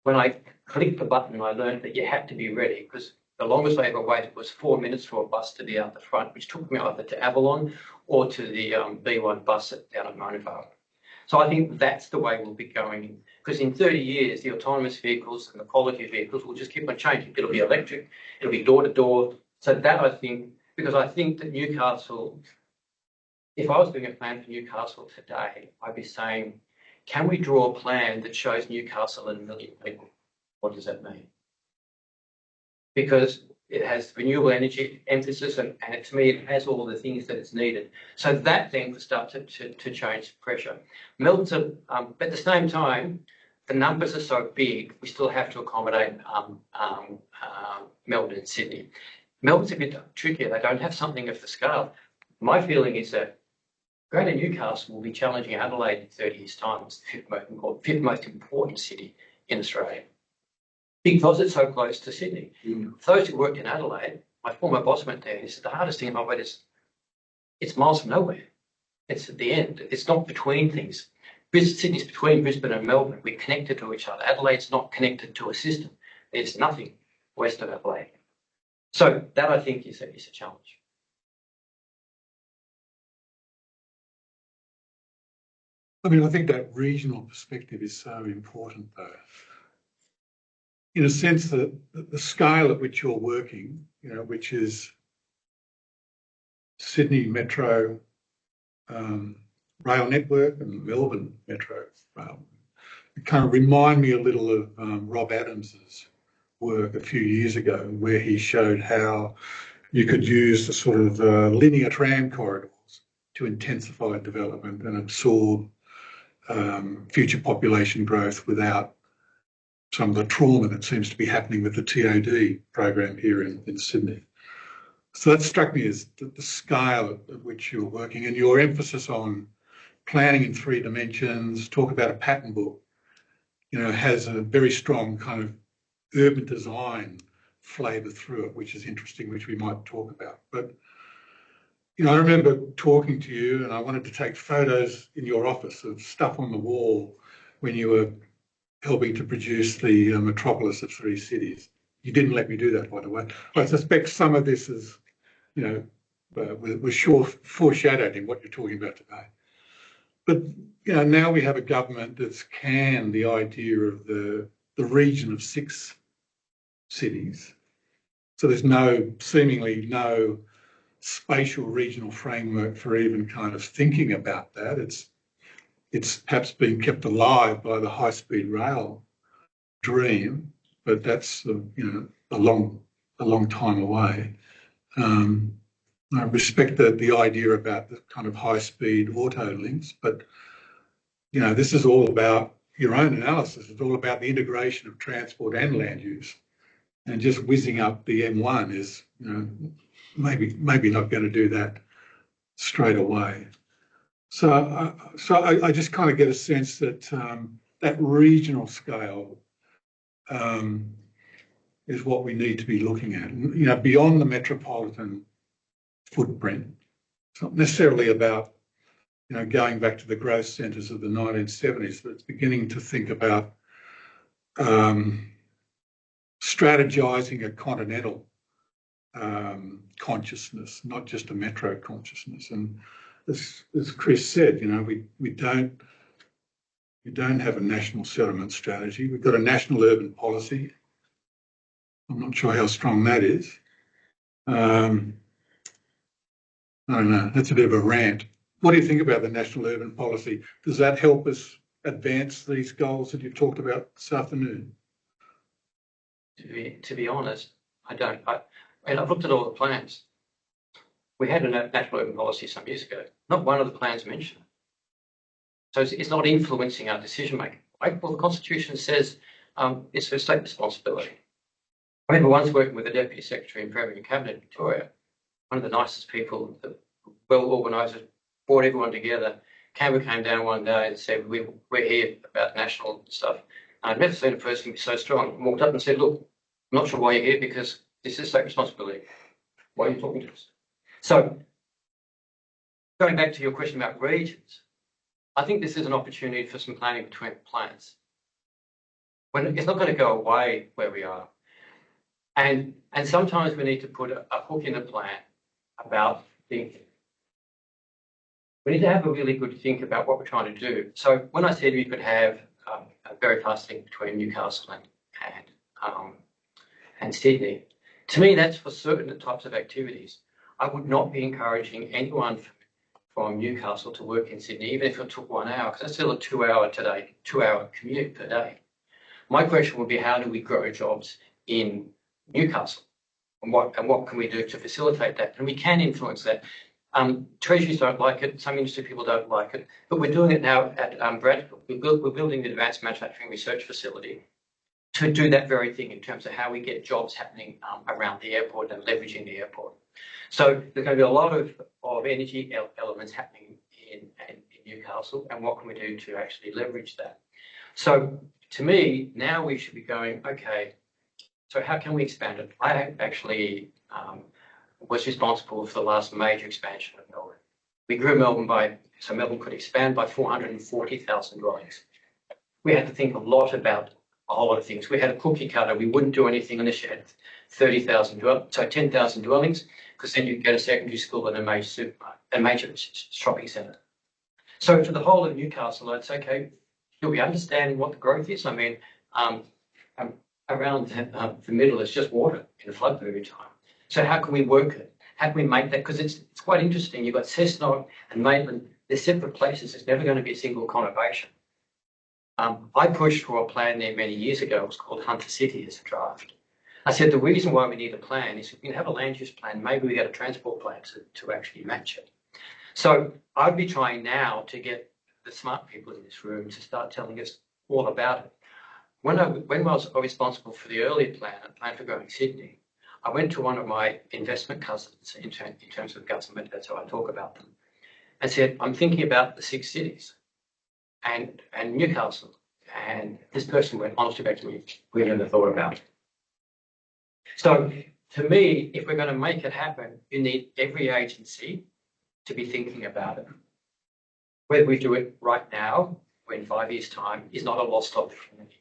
When I clicked the button, I learned that you had to be ready, because the longest I ever waited was 4 minutes for a bus to be out the front, which took me either to Avalon or to the B1 bus down at Mona Vale. So I think that's the way we'll be going, because in 30 years, the autonomous vehicles and the quality of vehicles will just keep on changing. It'll be electric, it'll be door-to-door. So that I think, because I think that Newcastle, if I was doing a plan for Newcastle today, I'd be saying, can we draw a plan that shows Newcastle at 1 million people? What does that mean? Because It has renewable energy emphasis, and to me, it has all the things that it's needed. So that then could start to change pressure. Melbourne's, but at the same time, the numbers are so big, we still have to accommodate Melbourne and Sydney. Melbourne's a bit trickier. They don't have something of the scale. My feeling is that Greater Newcastle will be challenging Adelaide in 30 years' time as the fifth most important city in Australia, because it's so close to Sydney. For those who worked in Adelaide, my former boss went there and he said the hardest thing in my way is it's miles from nowhere. It's at the end. It's not between things. Sydney's between Brisbane and Melbourne. We're connected to each other. Adelaide's not connected to a system. There's nothing west of Adelaide. So that, I think, is a challenge. I mean, I think that regional perspective is so important, though. In a sense that the scale at which you're working, which is Sydney Metro rail network and Melbourne Metro rail, it kind of remind me a little of Rob Adams's work a few years ago, where he showed how you could use the sort of linear tram corridors to intensify development and absorb future population growth without some of the trauma that seems to be happening with the TOD program here in Sydney. So that struck me as the scale at which you're working, and your emphasis on planning in 3 dimensions, talk about a pattern book, has a very strong kind of urban design flavour through it, which is interesting, which we might talk about. But I remember talking to you, and I wanted to take photos in your office of stuff on the wall when you were helping to produce the Metropolis of 3 Cities. You didn't let me do that, by the way. I suspect some of this is, was foreshadowed in what you're talking about today. But now we have a government that's canned the idea of the region of 6 cities. So there's seemingly no spatial regional framework for even kind of thinking about that. It's perhaps been kept alive by the high-speed rail dream, but that's a long time away. I respect the idea about the kind of high-speed auto links, but this is all about your own analysis. It's all about the integration of transport and land use, and just whizzing up the M1 is maybe not going to do that straight away. So I just kind of get a sense that that regional scale is what we need to be looking at. Beyond the metropolitan footprint, it's not necessarily about going back to the growth centres of the 1970s, but it's beginning to think about strategising a continental consciousness, not just a metro consciousness. And as Chris said, we don't have a national settlement strategy. We've got a national urban policy. I'm not sure how strong that is. I don't know. That's a bit of a rant. What do you think about the national urban policy? Does that help us advance these goals that you've talked about this afternoon? To be honest, I don't. I've looked at all the plans. We had a national urban policy some years ago. Not one of the plans mentioned it. So it's not influencing our decision making. Well, the Constitution says it's a state responsibility. I remember once working with the Deputy Secretary in Premier and Cabinet in Victoria. One of the nicest people, well organised, brought everyone together. Canberra came down one day and said, we're here about national stuff. I've never seen a person be so strong. I walked up and said, look, I'm not sure why you're here because this is state responsibility. Why are you talking to us? So, going back to your question about regions, I think this is an opportunity for some planning between plans. It's not going to go away where we are. And sometimes we need to put a hook in the plan about thinking. We need to have a really good think about what we're trying to do. So when I said we could have a very fast link between Newcastle and Sydney, to me that's for certain types of activities. I would not be encouraging anyone from Newcastle to work in Sydney, even if it took 1 hour, because that's still a 2-hour commute per day. My question would be, how do we grow jobs in Newcastle? and what can we do to facilitate that? And we can influence that. Treasuries don't like it. Some industry people don't like it, but we're doing it now at Bradfield. We're building the Advanced Manufacturing Research Facility to do that very thing in terms of how we get jobs happening around the airport and leveraging the airport. So there's going to be a lot of energy elements happening in Newcastle, and what can we do to actually leverage that? So to me, now we should be going, okay, so how can we expand it? I actually was responsible for the last major expansion of Melbourne. We grew Melbourne so Melbourne could expand by 440,000 dwellings. We had to think a lot about a whole lot of things. We had a cookie cutter. We wouldn't do anything unless you had 10,000 dwellings, because then you'd get a secondary school and a major supermarket, a major shopping centre. So for the whole of Newcastle, I'd say, okay, do we understand what the growth is? I mean, around the middle is just water in a flood period time. So how can we work it? How can we make that? Because it's quite interesting. You've got Cessnock and Maitland. They're separate places. It's never going to be a single conurbation. I pushed for a plan there many years ago. It was called Hunter City as a draft. I said the reason why we need a plan is if we can have a land use plan, maybe we get a transport plan to actually match it. So I'd be trying now to get the smart people in this room to start telling us all about it. When I was responsible for the earlier plan, a plan for growing Sydney, I went to one of my investment cousins in terms of government, that's how I talk about them, and said, I'm thinking about the 6 cities and Newcastle. And this person went honestly back to me, we never thought about it. So to me, if we're going to make it happen, you need every agency to be thinking about it. Whether we do it right now or in 5 years' time is not a lost opportunity.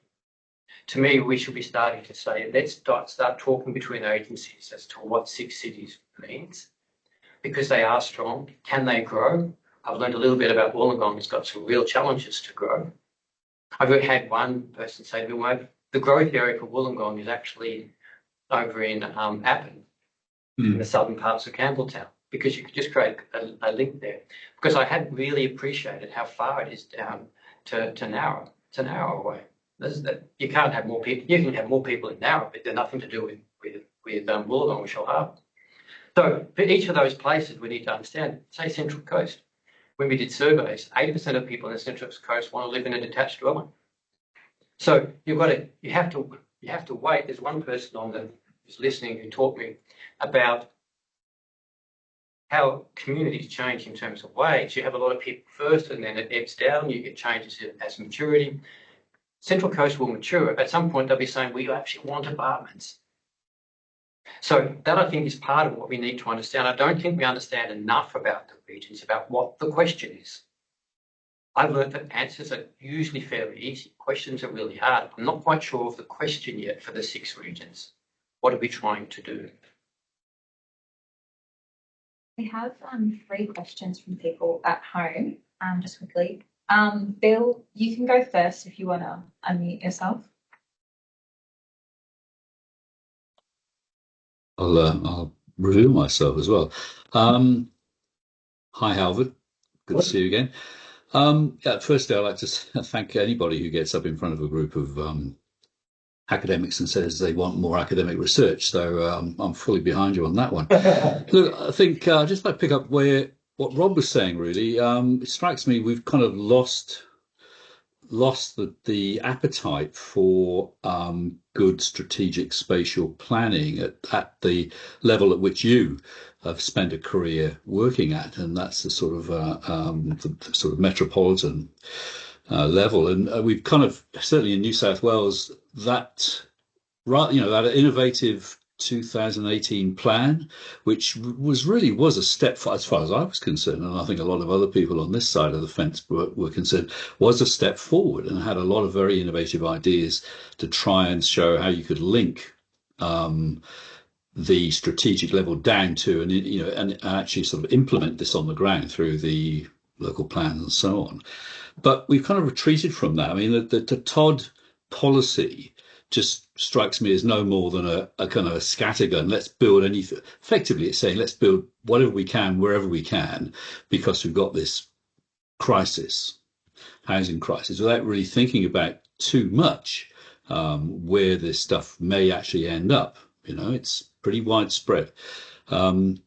To me, we should be starting to say, let's start talking between agencies as to what 6 cities means, because they are strong. Can they grow? I've learned a little bit about Wollongong. It's got some real challenges to grow. I've had one person say to me, well, the growth area for Wollongong is actually over in Appin, in the southern parts of Campbelltown, because you could just create a link there. Because I hadn't really appreciated how far it is down to Nowra. It's an hour away. You can't have more people. You can have more people in Nowra, but they're nothing to do with Wollongong or Halvard. So for each of those places, we need to understand, say Central Coast. When we did surveys, 80% of people in the Central Coast want to live in a detached dwelling. So you have to wait. There's one person who's listening who taught me about how communities change in terms of wage. You have a lot of people first, and then it ebbs down. You get changes as maturity. Central Coast will mature. At some point, they'll be saying, we actually want apartments. So that, I think, is part of what we need to understand. I don't think we understand enough about the regions, about what the question is. I've learned that answers are usually fairly easy. Questions are really hard. I'm not quite sure of the question yet for the 6 regions. What are we trying to do? We have 3 questions from people at home, just quickly. Bill, you can go first if you want to unmute yourself. I'll reveal myself as well. Hi, Halvard. Good to see you again. Firstly, I'd like to thank anybody who gets up in front of a group of academics and says they want more academic research. So I'm fully behind you on that one. Look, I think just like pick up what Rob was saying, really, it strikes me we've kind of lost the appetite for good strategic spatial planning at the level at which you have spent a career working at, and that's the sort of metropolitan level. And we've kind of, certainly in New South Wales, that innovative 2018 plan, which was a step, as far as I was concerned, and I think a lot of other people on this side of the fence were concerned, was a step forward and had a lot of very innovative ideas to try and show how you could link the strategic level down to and actually sort of implement this on the ground through the local plans and so on. But we've kind of retreated from that. I mean, the Todd policy just strikes me as no more than a kind of a scattergun. Let's build anything. Effectively, it's saying let's build whatever we can, wherever we can, because we've got this crisis, housing crisis, without really thinking about too much where this stuff may actually end up. It's pretty widespread. And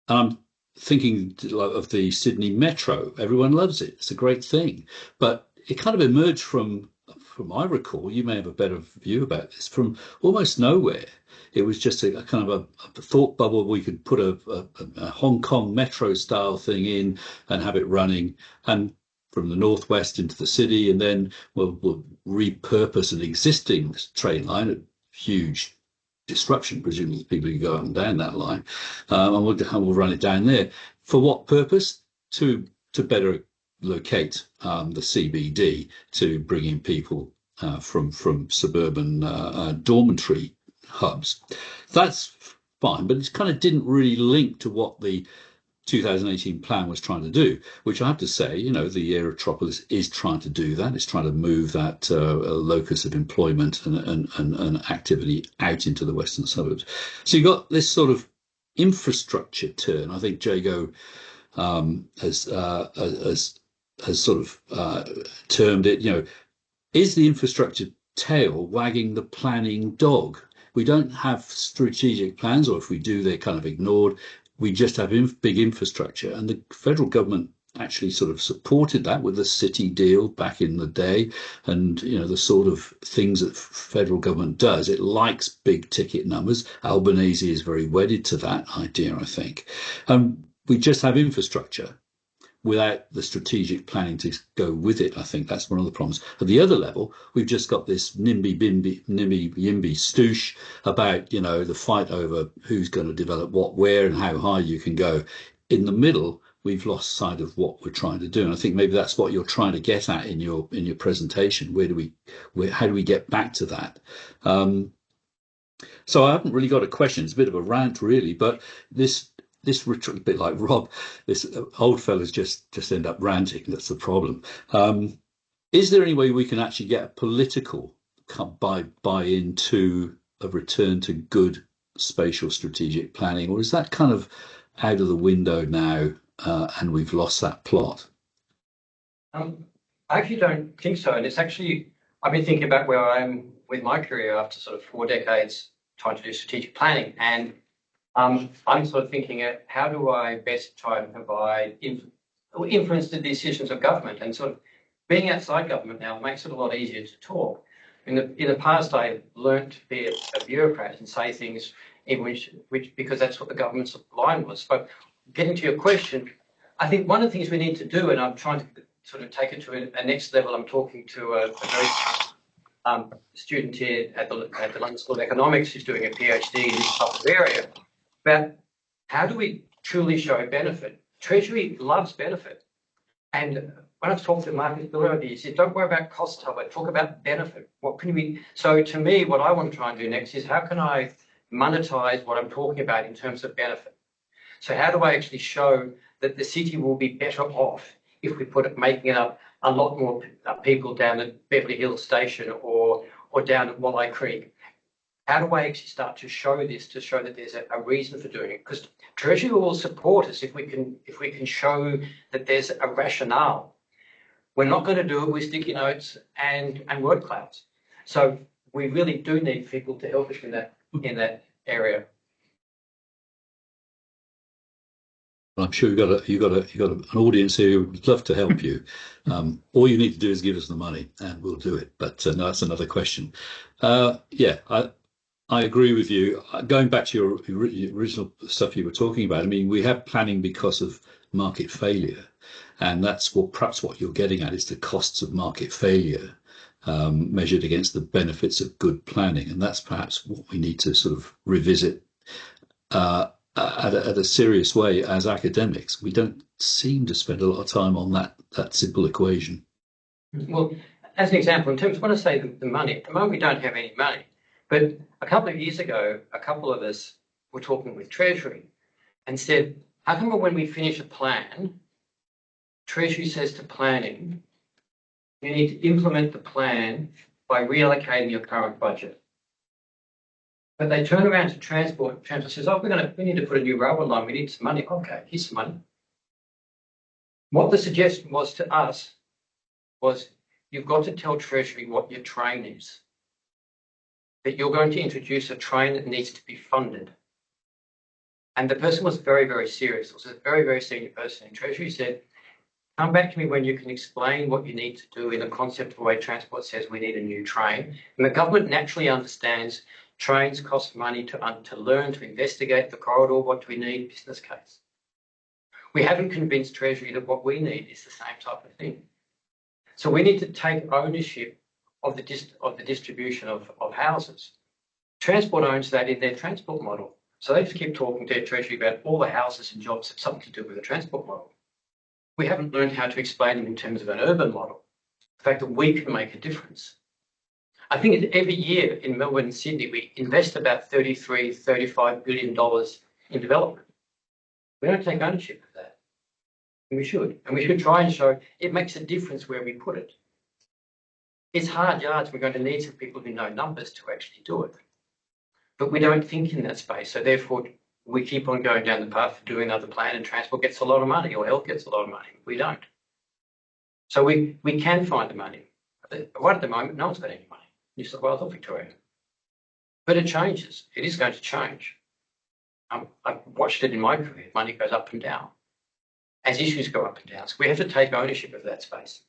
I'm thinking of the Sydney Metro. Everyone loves it. It's a great thing. But it kind of emerged from I recall, you may have a better view about this, from almost nowhere. It was just a kind of a thought bubble. We could put a Hong Kong metro style thing in and have it running, and from the northwest into the city, and then we'll repurpose an existing train line at huge disruption, presumably people can go up and down that line, and we'll run it down there. For what purpose? To better locate the CBD, to bring in people from suburban dormitory hubs. That's fine, but it kind of didn't really link to what the 2018 plan was trying to do, which I have to say, the Aerotropolis is trying to do that. It's trying to move that locus of employment and activity out into the western suburbs. So you've got this sort of infrastructure turn. I think Jago has sort of termed it, is the infrastructure tail wagging the planning dog? We don't have strategic plans, or if we do, they're kind of ignored. We just have big infrastructure, and the federal government actually sort of supported that with the city deal back in the day, and the sort of things that federal government does. It likes big ticket numbers. Albanese is very wedded to that idea, I think. We just have infrastructure without the strategic planning to go with it. I think that's one of the problems. At the other level, we've just got this nimby yimby stoosh about, the fight over who's going to develop what, where, and how high you can go. In the middle, we've lost sight of what we're trying to do. And I think maybe that's what you're trying to get at in your presentation. How do we get back to that? So I haven't really got a question. It's a bit of a rant, really, but this retreat, a bit like Rob, this old fella's just end up ranting. That's the problem. Is there any way we can actually get a political buy-in to a return to good spatial strategic planning, or is that kind of out of the window now, and we've lost that plot? I actually don't think so. And it's actually, I've been thinking about where I am with my career after sort of 4 decades trying to do strategic planning. And I'm sort of thinking, how do I best try and provide influence the decisions of government? And sort of being outside government now makes it a lot easier to talk. In the past, I learned to be a bureaucrat and say things in which because that's what the government's line was. But getting to your question, I think one of the things we need to do, and I'm trying to sort of take it to a next level. I'm talking to a very student here at the London School of Economics who's doing a PhD in this type of area. But how do we truly show benefit? Treasury loves benefit. And when I've talked to Marcus Miller, he said, don't worry about cost, Halvard, talk about benefit. What can we? So to me, what I want to try and do next is how can I monetize what I'm talking about in terms of benefit? So how do I actually show that the city will be better off if we making it up a lot more people down at Beverly Hills Station or down at Walleye Creek? How do I actually start to show this, to show that there's a reason for doing it? Because Treasury will support us if we can show that there's a rationale. We're not going to do it with sticky notes and word clouds. So we really do need people to help us in that area. Well, I'm sure you've got an audience here who would love to help you. All you need to do is give us the money, and we'll do it. But no, that's another question. I agree with you. Going back to your original stuff you were talking about, I mean, we have planning because of market failure, and that's perhaps what you're getting at is the costs of market failure measured against the benefits of good planning, and that's perhaps what we need to sort of revisit at a serious way as academics. We don't seem to spend a lot of time on that simple equation. Well, as an example, in terms of when I say the money, at the moment we don't have any money. But a couple of years ago, a couple of us were talking with Treasury and said, how come when we finish a plan, Treasury says to planning, you need to implement the plan by reallocating your current budget. But they turn around to Transport says, oh, we need to put a new railway line, we need some money. Okay, here's some money. What the suggestion was to us was, you've got to tell Treasury what your train is. That you're going to introduce a train that needs to be funded. And the person was very, very serious. It was a very, very senior person in Treasury. Said, come back to me when you can explain what you need to do in the concept of the way Transport says we need a new train. And the government naturally understands trains cost money to learn, to investigate the corridor, what do we need, business case. We haven't convinced Treasury that what we need is the same type of thing. So we need to take ownership of the distribution of houses. Transport owns that in their transport model. So they just keep talking to their Treasury about all the houses and jobs have something to do with the transport model. We haven't learned how to explain them in terms of an urban model. The fact that we can make a difference. I think every year in Melbourne and Sydney, we invest about $33–35 billion in development. We don't take ownership of that. And we should. And we should try and show it makes a difference where we put it. It's hard yards. We're going to need some people who know numbers to actually do it. But we don't think in that space. So therefore, we keep on going down the path of doing another plan, and transport gets a lot of money, or health gets a lot of money. We don't. So we can find the money. Right at the moment, no one's got any money. New South Wales or Victoria. But it changes. It is going to change. I've watched it in my career. Money goes up and down as issues go up and down. So we have to take ownership of that space.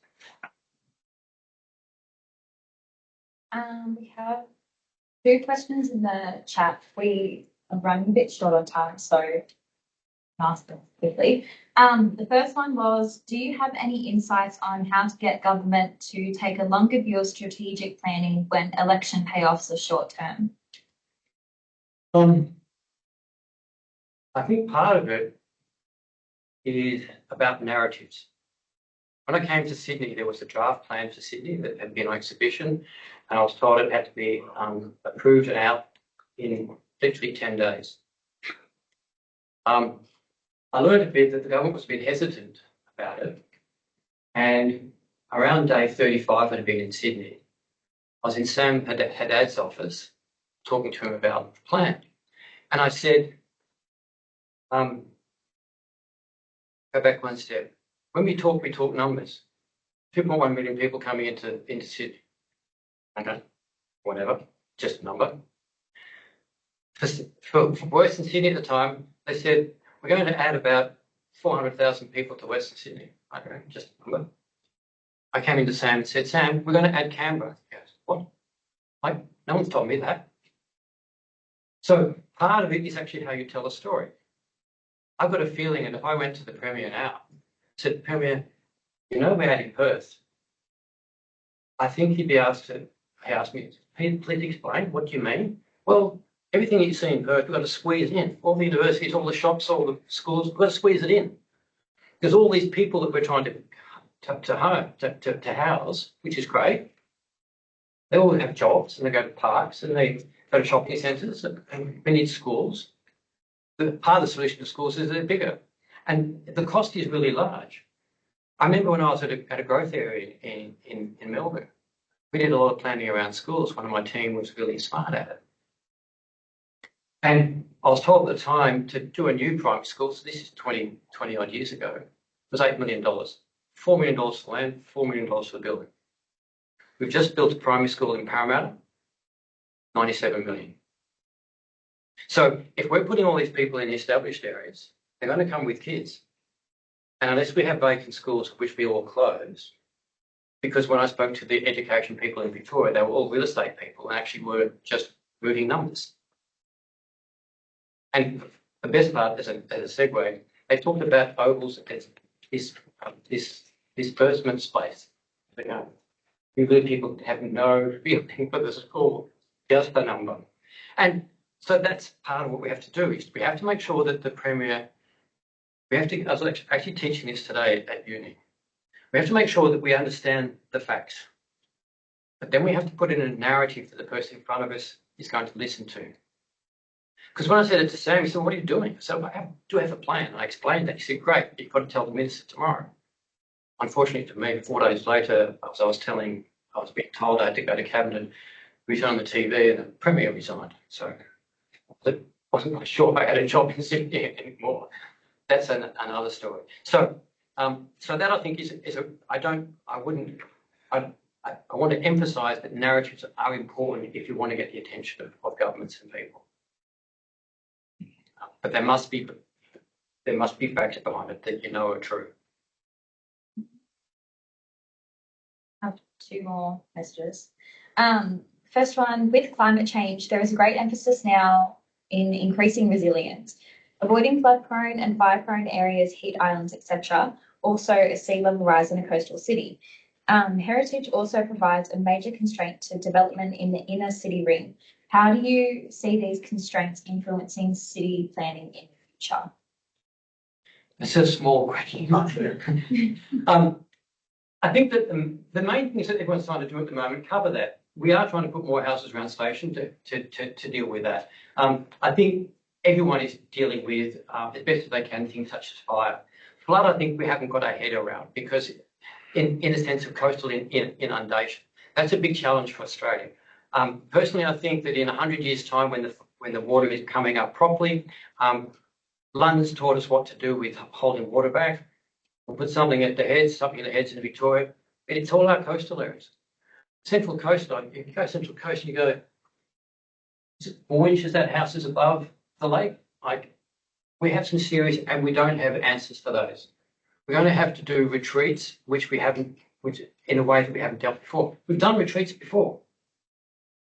We have 2 questions in the chat. We are running a bit short on time, so I'll ask them quickly. The first one was, do you have any insights on how to get government to take a longer view of strategic planning when election payoffs are short term? I think part of it is about narratives. When I came to Sydney, there was a draft plan for Sydney that had been on exhibition, and I was told it had to be approved and out in literally 10 days. I learned a bit that the government was a bit hesitant about it, and around day 35, I'd been in Sydney. I was in Sam Haddad's office talking to him about the plan, and I said, go back one step. When we talk numbers. 2.1 million people coming into Sydney. Okay, whatever, just a number. For Western Sydney at the time, they said, we're going to add about 400,000 people to Western Sydney. Okay, just a number. I came into Sam and said, Sam, we're going to add Canberra. He goes, what? Like, no one's told me that. So part of it is actually how you tell a story. I've got a feeling, and if I went to the Premier now, said, Premier, you know we're adding Perth. I think he'd be asked to, he asked me, please explain, what do you mean? Well, everything you see in Perth, we've got to squeeze in. All the universities, all the shops, all the schools, we've got to squeeze it in. Because all these people that we're trying to house, which is great, they all have jobs and they go to parks and they go to shopping centres and we need schools. Part of the solution to schools is they're bigger. And the cost is really large. I remember when I was at a growth area in Melbourne, we did a lot of planning around schools. One of my team was really smart at it. And I was told at the time to do a new primary school, so this is 20 odd years ago, it was $8 million. $4 million for the land, $4 million for the building. We've just built a primary school in Parramatta, $97 million. So if we're putting all these people in established areas, they're going to come with kids. And unless we have vacant schools, which we all close, because when I spoke to the education people in Victoria, they were all real estate people and actually were just moving numbers. And the best part, as a segue, they talked about ovals as this disbursement space. Usually people have no feeling for the school, just a number. And so that's part of what we have to do is we have to make sure that the Premier, I was actually teaching this today at uni. We have to make sure that we understand the facts. But then we have to put in a narrative that the person in front of us is going to listen to. Because when I said it to Sam, he said, what are you doing? I said, I do have a plan. And I explained that. He said, great, you've got to tell the minister tomorrow. Unfortunately for me, 4 days later, as I was being told I had to go to Cabinet, resign on the TV, and the Premier resigned. So I wasn't quite sure I had a job in Sydney anymore. That's another story. So that I think I want to emphasise that narratives are important if you want to get the attention of governments and people. But there must be facts behind it that you know are true. I have two more messages. First one, with climate change, there is a great emphasis now in increasing resilience, avoiding flood-prone and fire-prone areas, heat islands, etc. Also, a sea level rise in a coastal city. Heritage also provides a major constraint to development in the inner city ring. How do you see these constraints influencing city planning in the future? It's a small question. I think that the main things that everyone's trying to do at the moment cover that. We are trying to put more houses around station to deal with that. I think everyone is dealing with, as best as they can, things such as fire. Flood, I think we haven't got our head around because in a sense of coastal inundation, that's a big challenge for Australia. Personally, I think that in 100 years' time, when the water is coming up properly, London's taught us what to do with holding water back. We'll put something at the heads, something at the heads in Victoria. And it's all our coastal areas. Central coast, if you go Central Coast and you go, is it 4 inches that house is above the lake? Like, we have some serious, and we don't have answers for those. We're going to have to do retreats, which in a way that we haven't dealt before. We've done retreats before.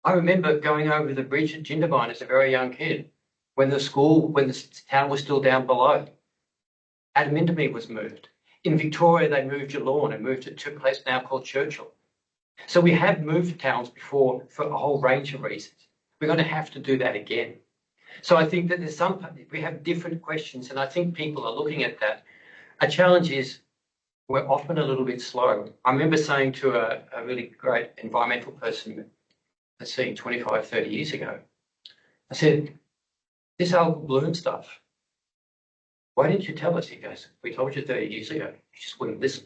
I remember going over the bridge at Jindabyne as a very young kid when the town was still down below. Admindermere was moved. In Victoria, they moved Geelong and moved it to a place now called Churchill. So we have moved towns before for a whole range of reasons. We're going to have to do that again. So I think that we have different questions, and I think people are looking at that. A challenge is we're often a little bit slow. I remember saying to a really great environmental person, let's see, 25, 30 years ago, I said, this algal bloom stuff, why didn't you tell us? He goes, we told you 30 years ago. You just wouldn't listen.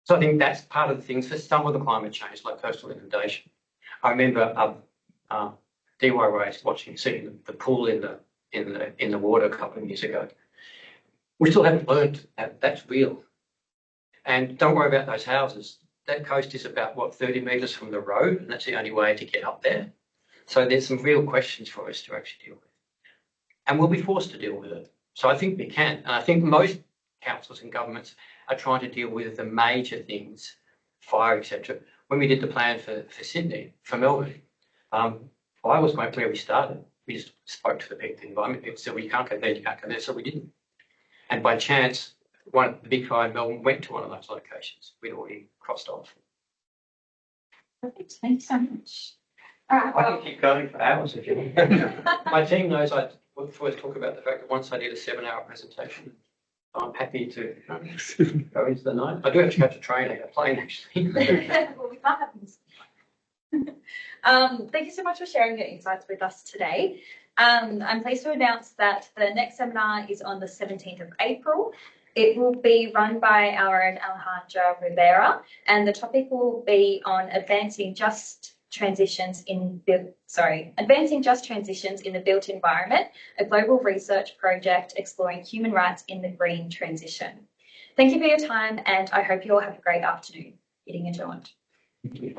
So I think that's part of the things for some of the climate change, like coastal inundation. I remember DY Race seeing the pool in the water a couple of years ago. We still haven't learned that that's real. And don't worry about those houses. That coast is about 30 metres from the road, and that's the only way to get up there. So there's some real questions for us to actually deal with, and we'll be forced to deal with it. So I think we can, and I think most councils and governments are trying to deal with the major things, fire, etc. When we did the plan for Sydney, for Melbourne, fire was where we started. We just spoke to the environment people said, well, you can't go there, you can't go there, so we didn't. And by chance, the big fire in Melbourne went to one of those locations we'd already crossed off. Perfect. Thank you so much. All right. I can keep going for hours if you want. My team knows I always talk about the fact that once I did a 7-hour presentation, I'm happy to go into the night. I do have to catch a train, a plane actually. Well, we can't have this. Thank you so much for sharing your insights with us today. I'm pleased to announce that the next seminar is on the 17th of April. It will be run by our own Alejandra Rivera, and the topic will be on advancing just transitions in the built environment, a global research project exploring human rights in the green transition. Thank you for your time, and I hope you all have a great afternoon. Getting adjourned. Thank you.